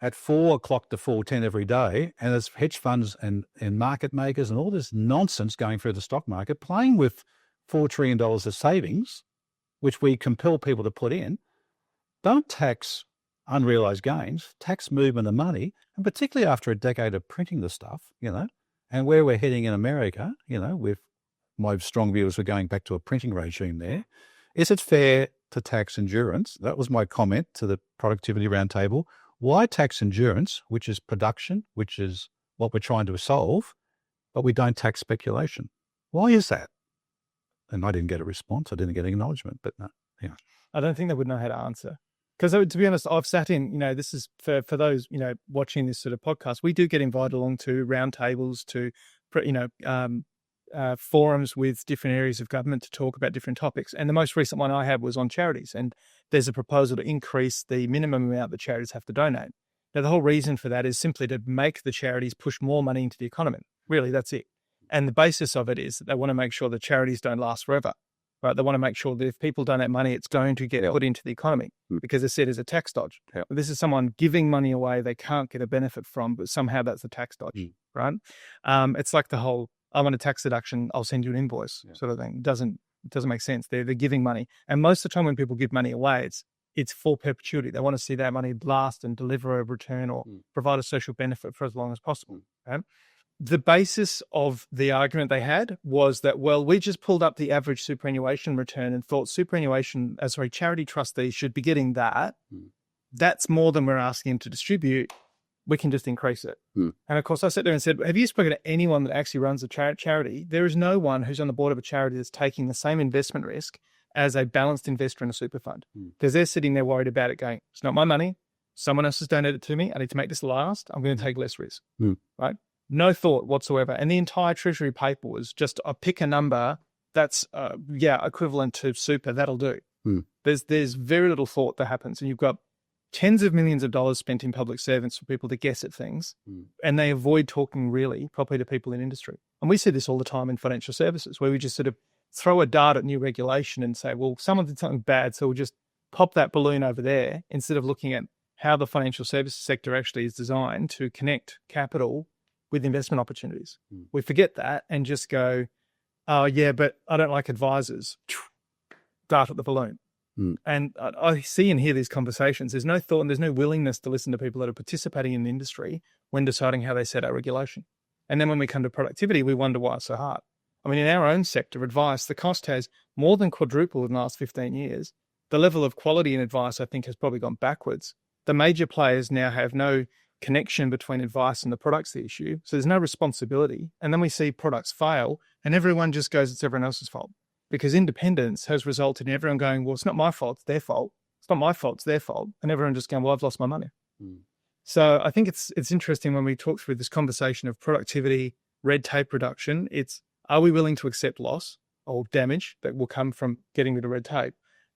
at 4 o'clock to 4:10 every day, and there's hedge funds and market makers and all this nonsense going through the stock market, playing with $4 trillion of savings, which we compel people to put in. Don't tax unrealised gains, tax movement of money, and particularly after a decade of printing the stuff, and where we're heading in America, with my strong view is we're going back to a printing regime there. Is it fair to tax endurance? That was my comment to the Productivity Roundtable. Why tax endurance, which is production, which is what we're trying to solve, but we don't tax speculation? Why is that? And I didn't get a response. I didn't get an acknowledgement, but no. I don't think they would know how to answer. Because to be honest, I've sat in, this is for those, watching this sort of podcast, we do get invited along to roundtables, to, forums with different areas of government to talk about different topics. And the most recent one I had was on charities. And there's a proposal to increase the minimum amount that charities have to donate. Now, the whole reason for that is simply to make the charities push more money into the economy. Really, that's it. And the basis of it is that they want to make sure the charities don't last forever. right? They want to make sure that if people donate money, it's going to get put into the economy because it's said as a tax dodge. This is someone giving money away they can't get a benefit from, but somehow that's a tax dodge, right? It's like the whole, I want a tax deduction, I'll send you an invoice sort of thing. It doesn't make sense. They're giving money. And most of the time when people give money away, it's for perpetuity. They want to see that money last and deliver a return or provide a social benefit for as long as possible. Okay? The basis of the argument they had was that, well, we just pulled up the average superannuation return and thought charity trustees should be getting that. That's more than we're asking them to distribute. We can just increase it. And of course, I sat there and said, have you spoken to anyone that actually runs a charity? There is no one who's on the board of a charity that's taking the same investment risk as a balanced investor in a super fund. Because they're sitting there worried about it going, it's not my money. Someone else has donated it to me. I need to make this last. I'm going to take less risk, right? No thought whatsoever. And the entire Treasury paper was just, pick a number that's, equivalent to super. That'll do. There's very little thought that happens. And you've got tens of millions of dollars spent in public servants for people to guess at things. And they avoid talking really properly to people in industry. And we see this all the time in financial services, where we just sort of throw a dart at new regulation and say, well, someone did something bad, so we'll just pop that balloon over there, instead of looking at how the financial services sector actually is designed to connect capital with investment opportunities. We forget that and just go, oh yeah, but I don't like advisors. Dart at the balloon. And I see and hear these conversations. There's no thought and there's no willingness to listen to people that are participating in the industry when deciding how they set our regulation. And then when we come to productivity, we wonder why it's so hard. I mean, in our own sector, advice, the cost has more than quadrupled in the last 15 years. The level of quality in advice, I think, has probably gone backwards. The major players now have no connection between advice and the product's the issue. So there's no responsibility. And then we see products fail and everyone just goes, it's everyone else's fault. Because independence has resulted in everyone going, well, it's not my fault, it's their fault. It's not my fault, it's their fault. And everyone just going, well, I've lost my money. So I think it's interesting when we talk through this conversation of productivity, red tape reduction. It's, are we willing to accept loss or damage that will come from getting rid of red tape?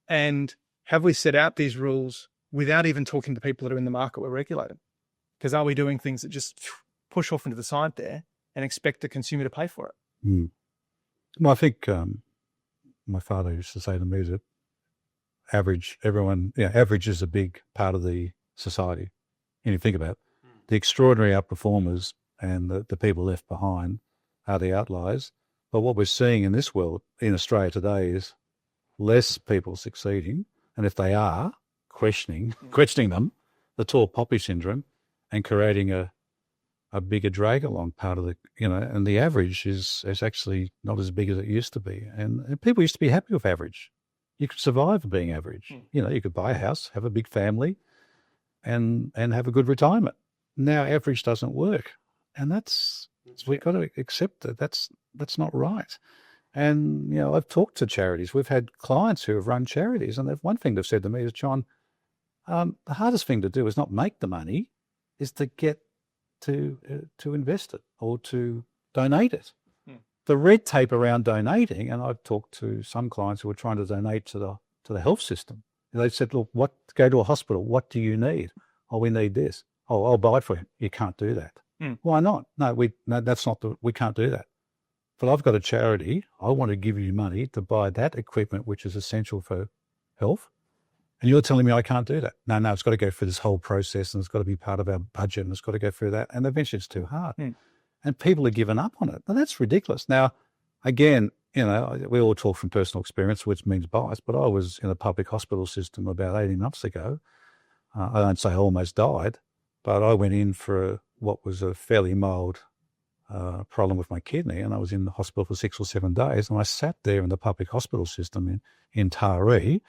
And have we set out these rules without even talking to people that are in the market we're regulating? Because are we doing things that just push off into the side there and expect the consumer to pay for it? Well, I think my father used to say to me that average is a big part of the society. And you think about it, the extraordinary outperformers and the people left behind are the outliers. But what we're seeing in this world, in Australia today, is less people succeeding. And if they are, questioning them, the tall poppy syndrome, and creating a bigger drag along part of the, and the average is actually not as big as it used to be. And people used to be happy with average. You could survive being average. You could buy a house, have a big family, and have a good retirement. Now average doesn't work. And we've got to accept that that's not right. And, I've talked to charities. We've had clients who have run charities, and one thing they've said to me is, John, the hardest thing to do is not make the money, is to get to invest it or to donate it. The red tape around donating, and I've talked to some clients who are trying to donate to the health system. They said, look, go to a hospital. What do you need? Oh, we need this. Oh, I'll buy it for you. You can't do that. Why not? No, we can't do that. But I've got a charity. I want to give you money to buy that equipment, which is essential for health. And you're telling me I can't do that. No, it's got to go through this whole process and it's got to be part of our budget and it's got to go through that. And eventually it's too hard. And people are giving up on it. Now, that's ridiculous. Now, again, we all talk from personal experience, which means bias, but I was in a public hospital system about 18 months ago. I don't say I almost died, but I went in for what was a fairly mild problem with my kidney, and I was in the hospital for 6 or 7 days, and I sat there in the public hospital system in Taree,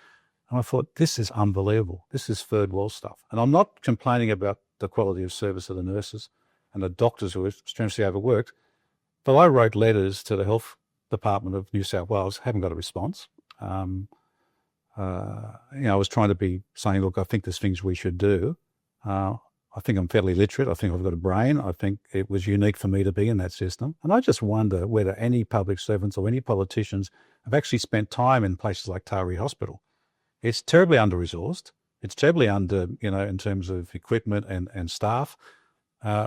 and I thought, this is unbelievable. This is third world stuff. And I'm not complaining about the quality of service of the nurses and the doctors who are strenuously overworked, but I wrote letters to the Health Department of New South Wales, haven't got a response. I was trying to be saying, look, I think there's things we should do. I think I'm fairly literate. I think I've got a brain. I think it was unique for me to be in that system. And I just wonder whether any public servants or any politicians have actually spent time in places like Taree Hospital. It's terribly under-resourced. It's terribly under, in terms of equipment and staff.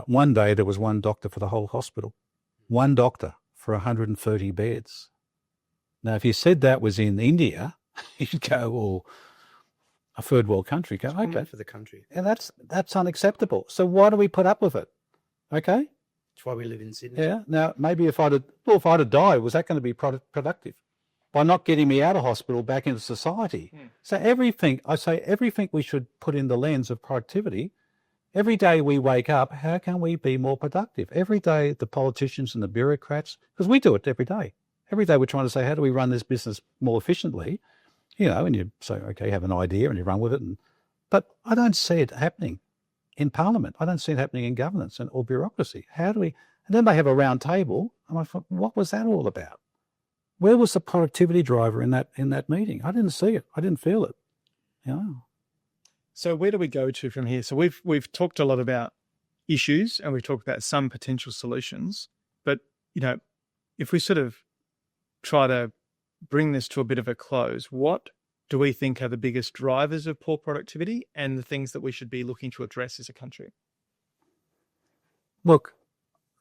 One day there was one doctor for the whole hospital. One doctor for 130 beds. Now, if you said that was in India, you'd go, well, a third world country, go, okay. For the country. And that's unacceptable. So why do we put up with it? Okay. That's why we live in Sydney. Yeah. Now, maybe if I'd have died, was that going to be productive? By not getting me out of hospital back into society. So everything we should put in the lens of productivity. Every day we wake up, how can we be more productive? Every day the politicians and the bureaucrats, because we do it every day. Every day we're trying to say, how do we run this business more efficiently? You know, and you say, okay, you have an idea and you run with it. But I don't see it happening in Parliament. I don't see it happening in governance or bureaucracy. How do we? And then they have a round table. And I thought, what was that all about? Where was the productivity driver in that meeting? I didn't see it. I didn't feel it. You know. So where do we go to from here? So we've talked a lot about issues and we've talked about some potential solutions. But, you know, if we sort of try to bring this to a bit of a close, what do we think are the biggest drivers of poor productivity and the things that we should be looking to address as a country? Look,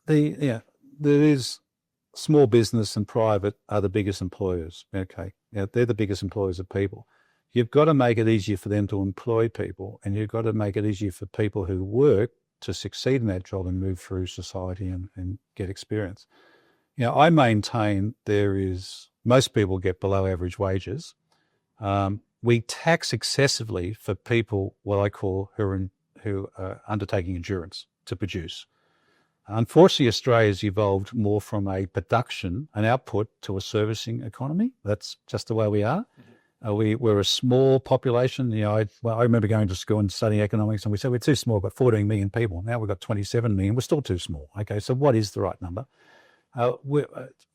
there is small business and private are the biggest employers. Okay, they're the biggest employers of people. You've got to make it easier for them to employ people, and you've got to make it easier for people who work to succeed in that job and move through society and get experience. You know, I maintain most people get below average wages. We tax excessively for people, what I call who are undertaking endurance to produce. Unfortunately, Australia's evolved more from a production, an output, to a servicing economy. That's just the way we are. We're a small population. You know, I remember going to school and studying economics, and we said we're too small. We've got 14 million people. Now we've got 27 million. We're still too small. Okay, so what is the right number? We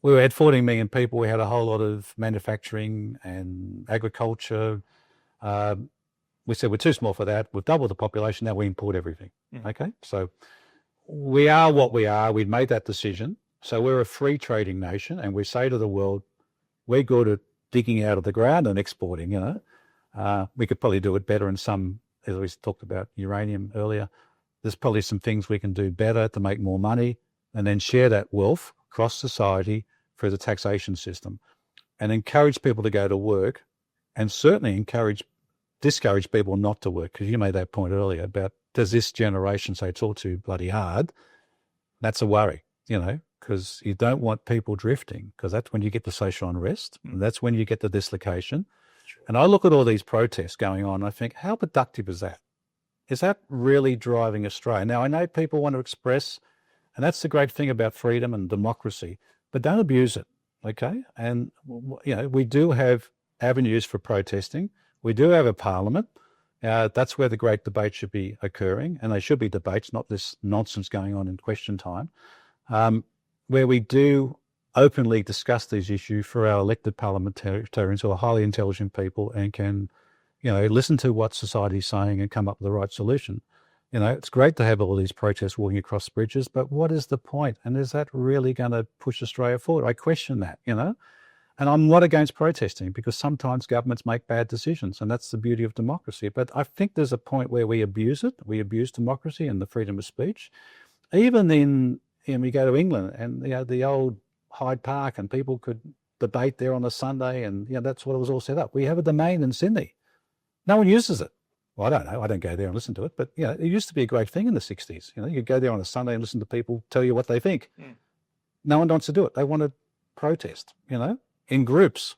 had 14 million people. We had a whole lot of manufacturing and agriculture. We said we're too small for that. We've doubled the population. Now we import everything. Okay, so we are what we are. We've made that decision. So we're a free trading nation, and we say to the world, we're good at digging out of the ground and exporting. You know, we could probably do it better in some. As we talked about uranium earlier, there's probably some things we can do better to make more money, and then share that wealth across society through the taxation system, and encourage people to go to work, and certainly discourage people not to work. Because you made that point earlier about, does this generation say it's all too bloody hard? That's a worry, you know, because you don't want people drifting, because that's when you get the social unrest, and that's when you get the dislocation. And I look at all these protests going on, and I think, how productive is that? Is that really driving Australia? Now, I know people want to express, and that's the great thing about freedom and democracy, but don't abuse it, okay? And, you know, we do have avenues for protesting. We do have a parliament. That's where the great debate should be occurring, and they should be debates, not this nonsense going on in question time, where we do openly discuss these issues for our elected parliamentarians who are highly intelligent people and can, you know, listen to what society's saying and come up with the right solution. You know, it's great to have all these protests walking across bridges, but what is the point? And is that really going to push Australia forward? I question that, you know. And I'm not against protesting, because sometimes governments make bad decisions, and that's the beauty of democracy. But I think there's a point where we abuse it. We abuse democracy and the freedom of speech. Even in we go to England, and, you know, the old Hyde Park, and people could debate there on a Sunday, and, you know, that's what it was all set up. We have a domain in Sydney. No one uses it. Well, I don't know. I don't go there and listen to it. But, you know, it used to be a great thing in the 60s. You know, you could go there on a Sunday and listen to people tell you what they think. No one wants to do it. They want to protest, you know, in groups.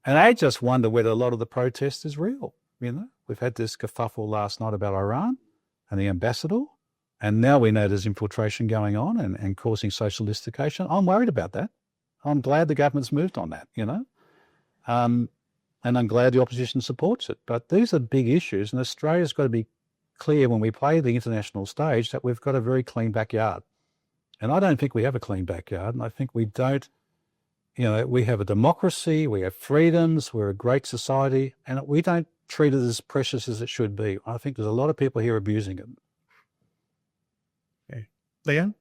And I just wonder whether a lot of the protest is real. You know, we've had this kerfuffle last night about Iran and the ambassador, and now we know there's infiltration going on and causing social dislocation. I'm worried about that. I'm glad the government's moved on that, you know, and I'm glad the opposition supports it. But these are big issues, and Australia's got to be clear when we play the international stage that we've got a very clean backyard. And I don't think we have a clean backyard, and I think we don't. You know, we have a democracy, we have freedoms, we're a great society, and we don't treat it as precious as it should be. I think there's a lot of people here abusing it. Okay. Leo?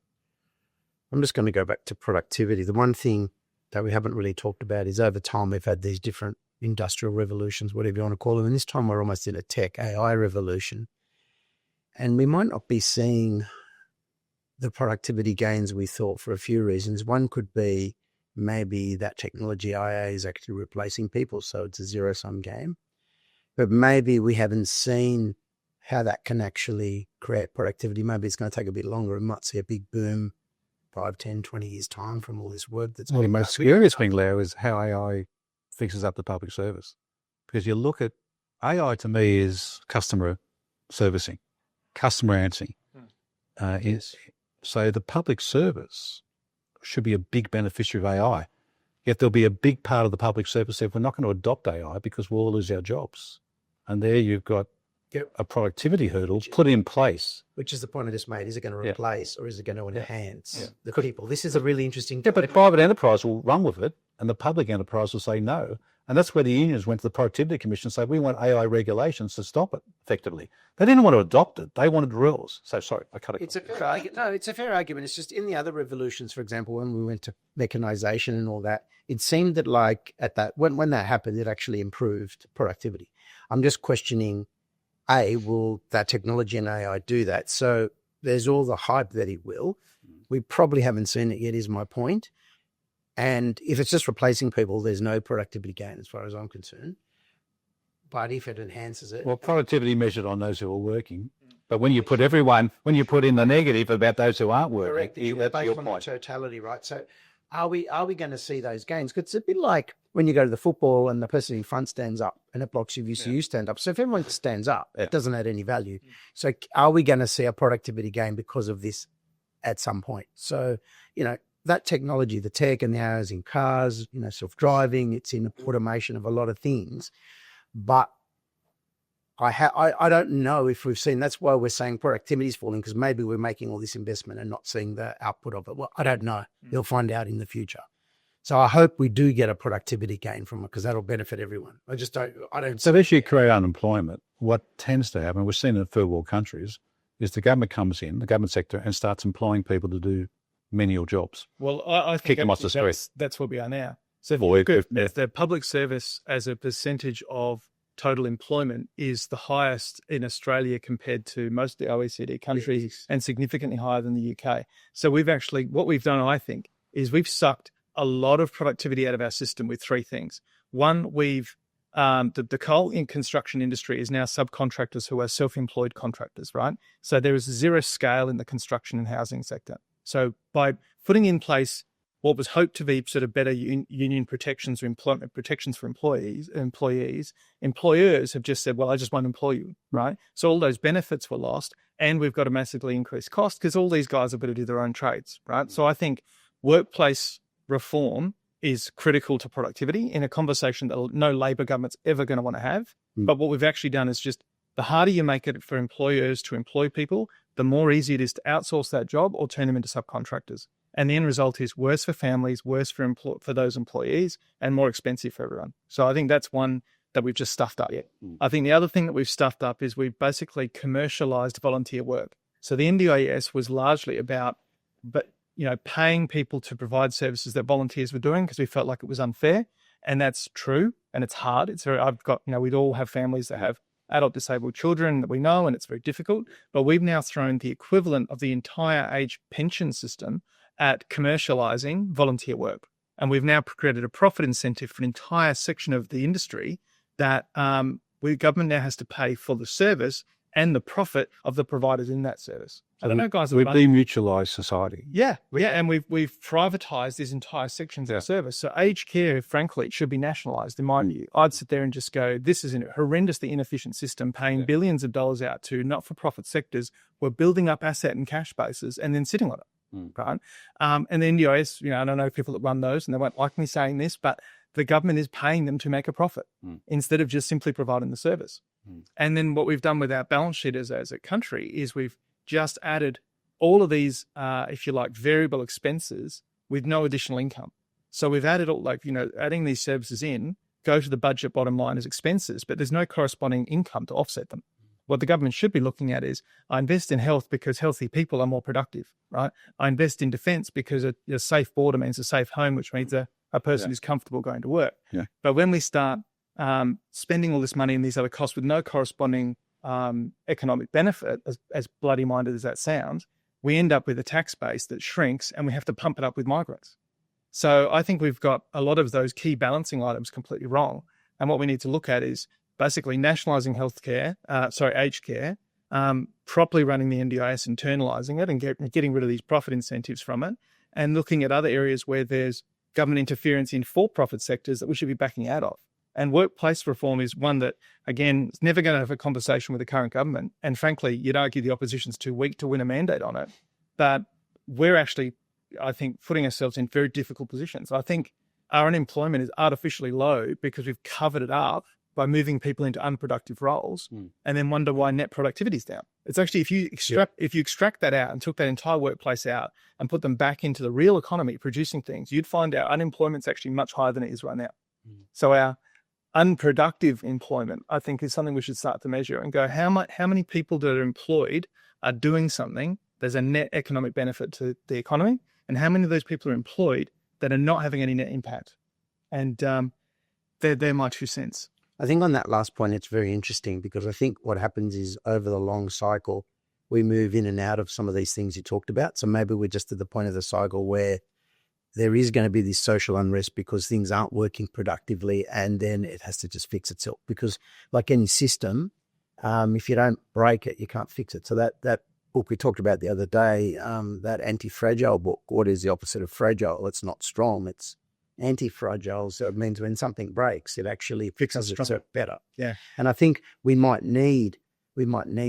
I'm just going to go back to productivity. The one thing that we haven't really talked about is, over time we've had these different industrial revolutions, whatever you want to call them, and this time we're almost in a tech AI revolution. And we might not be seeing the productivity gains we thought for a few reasons. One could be maybe that technology IA is actually replacing people, so it's a zero-sum game. But maybe we haven't seen how that can actually create productivity. Maybe it's going to take a bit longer. We might see a big boom 5, 10, 20 years' time from all this work that's the most scariest thing, Leo, is how AI fixes up the public service. Because you look at AI, to me, is customer servicing, customer answering. So the public service should be a big beneficiary of AI. Yet there'll be a big part of the public service if we're not going to adopt AI because we'll all lose our jobs. And there you've got a productivity hurdle put in place. Which is the point I just made. Is it going to replace or is it going to enhance the people? This is a really interesting... Yeah, but the private enterprise will run with it and the public enterprise will say no. And that's where the unions went to the Productivity Commission and said, we want AI regulations to stop it effectively. They didn't want to adopt it. They wanted rules. So, sorry, I cut it. It's a fair argument. It's just in the other revolutions, for example, when we went to mechanization and all that, it seemed that like at that, when that happened, it actually improved productivity. I'm just questioning, will that technology and AI do that? So there's all the hype that it will. We probably haven't seen it yet, is my point. And if it's just replacing people, there's no productivity gain as far as I'm concerned. But if it enhances it... Well, productivity measured on those who are working. But when you put in the negative about those who aren't working, correct, that's based your on point. The totality, right? So are we going to see those gains? Because it's a bit like when you go to the football and the person in front stands up and it blocks your view, so you stand up. So if everyone stands up, it doesn't add any value. So are we going to see a productivity gain because of this at some point? So, that technology, the tech and the hours in cars, self-driving, it's in automation of a lot of things. But I don't know if we've seen, that's why we're saying productivity is falling, because maybe we're making all this investment and not seeing the output of it. Well, I don't know. We'll find out in the future. So I hope we do get a productivity gain from it because that'll benefit everyone. I don't. So as you create unemployment, what tends to happen, we've seen in third world countries, is the government comes in, the government sector, and starts employing people to do menial jobs. Well, I think that's where we are now. So if the public service as a percentage of total employment is the highest in Australia compared to most of the OECD countries and significantly higher than the UK. So what we've done, I think, is we've sucked a lot of productivity out of our system with three things. One, the coal in construction industry is now subcontractors who are self-employed contractors, right? So there is zero scale in the construction and housing sector. So by putting in place what was hoped to be sort of better union protections or employment protections for employers have just said, well, I just won't employ you, right? So all those benefits were lost and we've got to massively increase cost because all these guys are able to do their own trades, right? So I think workplace reform is critical to productivity in a conversation that no Labor government's ever going to want to have. But what we've actually done is just the harder you make it for employers to employ people, the more easy it is to outsource that job or turn them into subcontractors. And the end result is worse for families, worse for those employees, and more expensive for everyone. So I think that's one that we've just stuffed up. I think the other thing that we've stuffed up is we've basically commercialized volunteer work. So the NDIS was largely about, paying people to provide services that volunteers were doing because we felt like it was unfair. And that's true. And it's hard. We'd all have families that have adult disabled children that we know, and it's very difficult. But we've now thrown the equivalent of the entire age pension system at commercializing volunteer work. And we've now created a profit incentive for an entire section of the industry that government now has to pay for the service and the profit of the providers in that service. So we've demutualized society. Yeah. And we've privatized these entire sections of service. So aged care, frankly, should be nationalized in my view. I'd sit there and just go, this is a horrendously inefficient system, paying billions of dollars out to not-for-profit sectors. We're building up asset and cash bases and then sitting on it, right? And the NDIS, I don't know people that run those and they won't like me saying this, but the government is paying them to make a profit instead of just simply providing the service. And then what we've done with our balance sheet as a country is we've just added all of these, variable expenses with no additional income. So we've added adding these services in, go to the budget bottom line as expenses, but there's no corresponding income to offset them. What the government should be looking at is, I invest in health because healthy people are more productive, right? I invest in defence because a safe border means a safe home, which means a person is comfortable going to work. Yeah. But when we start spending all this money and these other costs with no corresponding economic benefit, as bloody minded as that sounds, we end up with a tax base that shrinks and we have to pump it up with migrants. So I think we've got a lot of those key balancing items completely wrong. And what we need to look at is basically nationalising aged care, properly running the NDIS, internalising it and getting rid of these profit incentives from it, and looking at other areas where there's government interference in for-profit sectors that we should be backing out of. And workplace reform is one that, again, is never going to have a conversation with the current government. And frankly, you'd argue the opposition's too weak to win a mandate on it. But we're actually, I think, putting ourselves in very difficult positions. I think our unemployment is artificially low because we've covered it up by moving people into unproductive roles and then wonder why net productivity is down. It's actually, if you extract that out and took that entire workplace out and put them back into the real economy producing things, you'd find our unemployment's actually much higher than it is right now. So our unproductive employment, I think, is something we should start to measure and go, how many people that are employed are doing something there's a net economic benefit to the economy, and how many of those people are employed that are not having any net impact. And they're my 2 cents. I think on that last point, it's very interesting because I think what happens is over the long cycle, we move in and out of some of these things you talked about. So maybe we're just at the point of the cycle where there is going to be this social unrest because things aren't working productively, and then it has to just fix itself. Because like any system, if you don't break it, you can't fix it. So that book we talked about the other day, that anti-fragile book, what is the opposite of fragile? It's not strong, it's anti-fragile. So it means when something breaks, it actually fixes itself better. Yeah. And I think we might need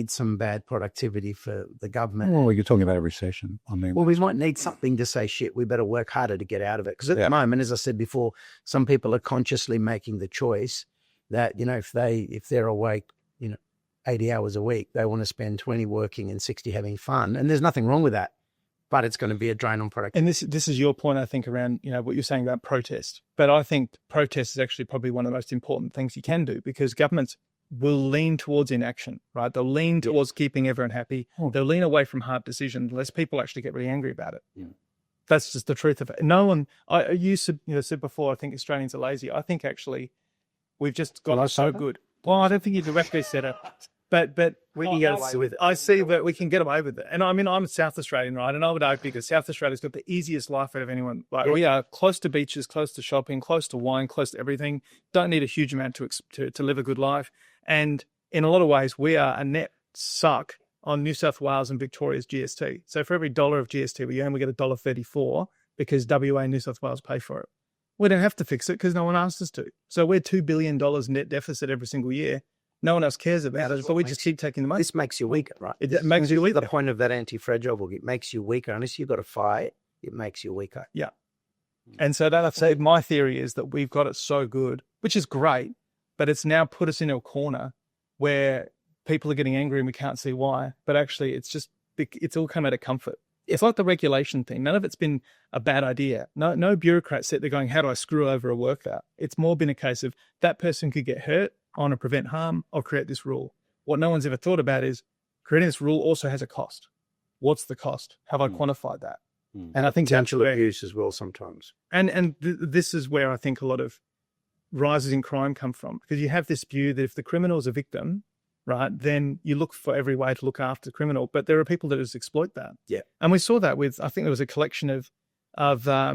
some bad productivity for the government. Well, you're talking about a recession. I mean, well, we might need something to say, shit, we better work harder to get out of it. Because at the moment, as I said before, some people are consciously making the choice that, if they're awake, 80 hours a week, they want to spend 20 working and 60 having fun. And there's nothing wrong with that, but it's going to be a drain on productivity. And this is your point, I think, around, what you're saying about protest. But I think protest is actually probably one of the most important things you can do, because governments will lean towards inaction, right? They'll lean towards keeping everyone happy. They'll lean away from hard decisions unless people actually get really angry about it. Yeah. That's just the truth of it. No one, you said before, I think Australians are lazy. I think actually we've just got so good. Well, I don't think you directly said it. But we can get away with it. I see that we can get away with it. And I mean, I'm a South Australian, right? And I would argue that South Australia's got the easiest life out of anyone. We are close to beaches, close to shopping, close to wine, close to everything. Don't need a huge amount to live a good life. And in a lot of ways, we are a net suck on New South Wales and Victoria's GST. So for every $1 of GST we earn, we get $1.34 because WA and New South Wales pay for it. We don't have to fix it because no one asked us to. So we're $2 billion net deficit every single year. No one else cares about it, but we just keep taking the money. This makes you weaker, right? It makes you weaker. The point of that anti-fragile book, it makes you weaker. Unless you've got to fight, it makes you weaker. Yeah. And so that, I'd say, my theory is that we've got it so good, which is great, but it's now put us in a corner where people are getting angry and we can't see why. But actually, it's all come out of comfort. It's like the regulation thing. None of it's been a bad idea. No bureaucrat sat there going, how do I screw over a worker? It's more been a case of that person could get hurt. I want to prevent harm. I'll create this rule. What no one's ever thought about is creating this rule also has a cost. What's the cost? Have I quantified that? And I think potential abuse as well sometimes. And this is where I think a lot of rises in crime come from, because you have this view that if the criminal is a victim, right, then you look for every way to look after the criminal. But there are people that just exploit that. Yeah. And we saw that with, I think there was a collection of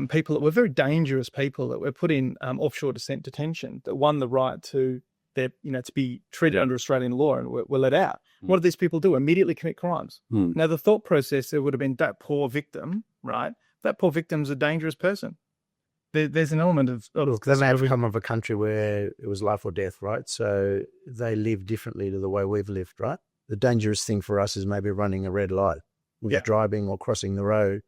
people that were very dangerous people that were put in offshore detention that won the right to to be treated under Australian law and were let out. What did these people do? Immediately commit crimes. Now, the thought process there would have been that poor victim, right? That poor victim's a dangerous person. There's an element of... Look, they may have come of a country where it was life or death, right? So they live differently to the way we've lived, right? The dangerous thing for us is maybe running a red light, driving or crossing the road.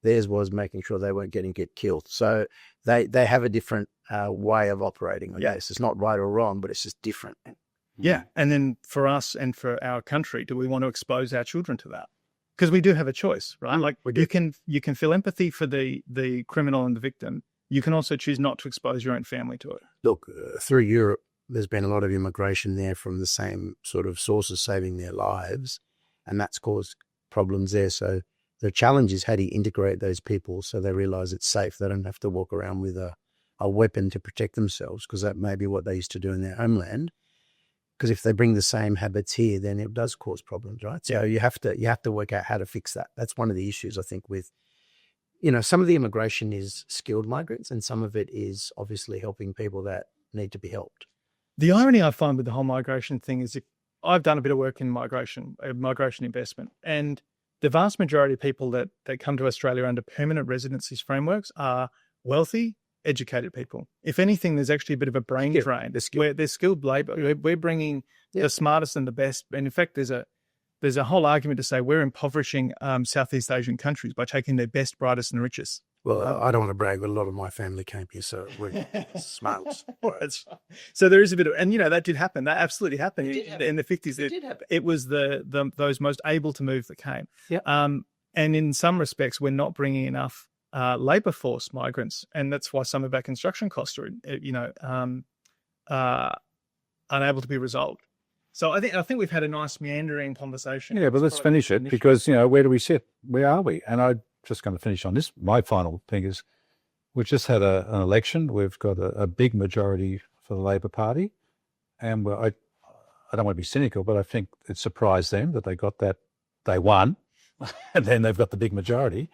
Theirs was making sure they weren't get killed. So they have a different way of operating, I guess. It's not right or wrong, but it's just different. Yeah. And then for us and for our country, do we want to expose our children to that? Because we do have a choice, right? Like you can feel empathy for the criminal and the victim. You can also choose not to expose your own family to it. Look, through Europe, there's been a lot of immigration there from the same sort of sources saving their lives, and that's caused problems there. So the challenge is, how do you integrate those people so they realize it's safe? They don't have to walk around with a weapon to protect themselves, because that may be what they used to do in their homeland. Because if they bring the same habits here, then it does cause problems, right? So you have to work out how to fix that. That's one of the issues, I think, with some of the immigration is skilled migrants and some of it is obviously helping people that need to be helped. The irony I find with the whole migration thing is I've done a bit of work in migration investment, and the vast majority of people that come to Australia under permanent residencies frameworks are wealthy, educated people. If anything, there's actually a bit of a brain drain. Where there's skilled labour. We're bringing the smartest and the best. And in fact, there's a whole argument to say we're impoverishing Southeast Asian countries by taking their best, brightest and richest. Well, I don't want to brag, but a lot of my family came here, so we're smart. So there is a bit of, and that did happen. That absolutely happened in the 50s. It did happen. It was those most able to move that came. Yeah. And in some respects, we're not bringing enough labour force migrants, and that's why some of our construction costs are, unable to be resolved. So I think we've had a nice meandering conversation. Yeah, but let's finish it because, where do we sit? Where are we? And I'm just going to finish on this. My final thing is we've just had an election. We've got a big majority for the Labor Party. And I don't want to be cynical, but I think it surprised them that they got that. They won, and then they've got the big majority.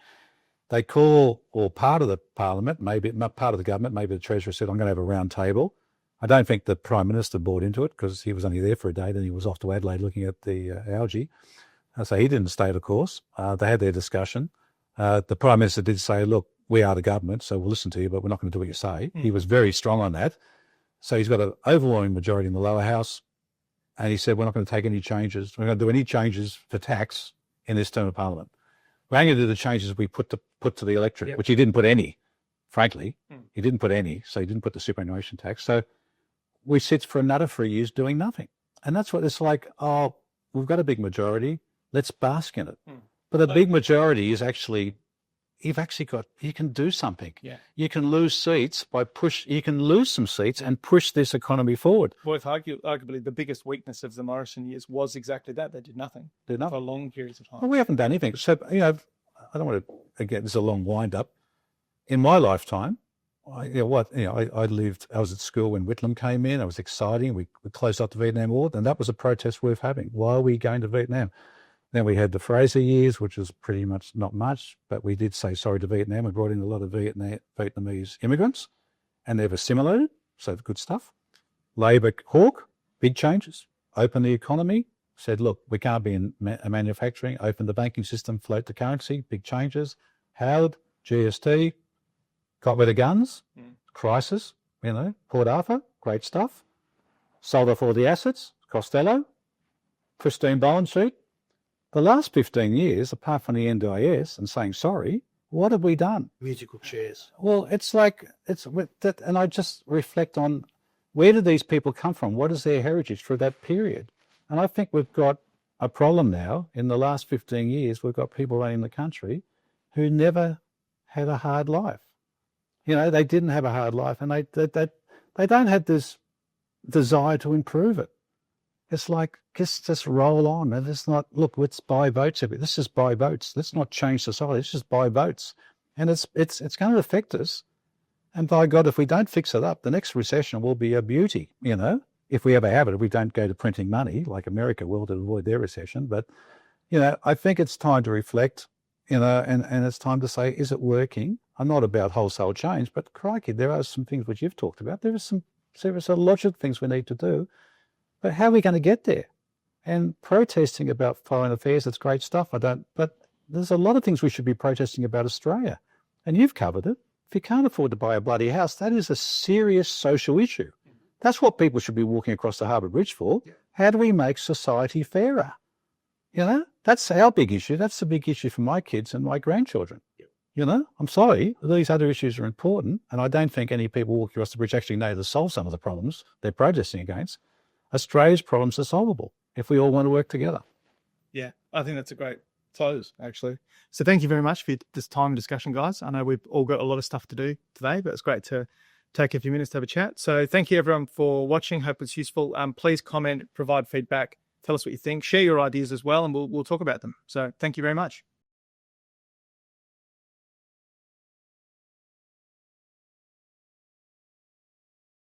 They call, or part of the parliament, maybe part of the government, maybe the Treasurer said, I'm going to have a round table. I don't think the Prime Minister bought into it because he was only there for a day, then he was off to Adelaide looking at the algae. So he didn't stay the course. They had their discussion. The Prime Minister did say, look, we are the government, so we'll listen to you, but we're not going to do what you say. He was very strong on that. So he's got an overwhelming majority in the lower house. And he said, we're not going to take any changes. We're going to do any changes for tax in this term of Parliament. We're only going to do the changes we put to the electorate, which he didn't put any, frankly. He didn't put any, so he didn't put the superannuation tax. So we sit for another 3 years doing nothing. And that's what it's like, we've got a big majority, let's bask in it. But a big majority is actually, you can do something. Yeah. You can lose seats you can lose some seats and push this economy forward. Well, arguably the biggest weakness of the Morrison years was exactly that. They did nothing. For long periods of time. Well, we haven't done anything. So, I don't want to, again, this is a long wind up. In my lifetime, I was at school when Whitlam came in. It was exciting. We closed up the Vietnam War, and that was a protest worth having. Why are we going to Vietnam? Then we had the Fraser years, which was pretty much not much, but we did say sorry to Vietnam. We brought in a lot of Vietnamese immigrants, and they've assimilated, so good stuff. Labor Hawke, big changes, opened the economy, said, look, we can't be in manufacturing, opened the banking system, float the currency, big changes. Howard, GST, got rid of guns, crisis, Port Arthur, great stuff. Sold off all the assets, Costello, pristine balance sheet. The last 15 years, apart from the NDIS and saying sorry, what have we done? Musical chairs. Well, and I just reflect on where did these people come from? What is their heritage for that period? And I think we've got a problem now. In the last 15 years, we've got people running the country who never had a hard life. They didn't have a hard life, and they don't have this desire to improve it. It's like, just roll on. And it's not, look, let's buy votes. Let's just buy votes. Let's not change society. Let's just buy votes. And it's going to affect us. And by God, if we don't fix it up, the next recession will be a beauty, if we ever have it, if we don't go to printing money like America will to avoid their recession. But, I think it's time to reflect, and it's time to say, is it working? I'm not about wholesale change, but crikey, there are some things which you've talked about. There are a lot of things we need to do. But how are we going to get there? And protesting about foreign affairs, that's great stuff. But there's a lot of things we should be protesting about Australia. And you've covered it. If you can't afford to buy a bloody house, that is a serious social issue. That's what people should be walking across the Harbour Bridge for. How do we make society fairer? That's our big issue. That's the big issue for my kids and my grandchildren. I'm sorry, these other issues are important. And I don't think any people walking across the bridge actually know to solve some of the problems they're protesting against. Australia's problems are solvable if we all want to work together. Yeah, I think that's a great close, actually. So thank you very much for this time and discussion, guys. I know we've all got a lot of stuff to do today, but it's great to take a few minutes to have a chat. So thank you, everyone, for watching. Hope it's useful. Please comment, provide feedback, tell us what you think, share your ideas as well, and we'll talk about them. So thank you very much.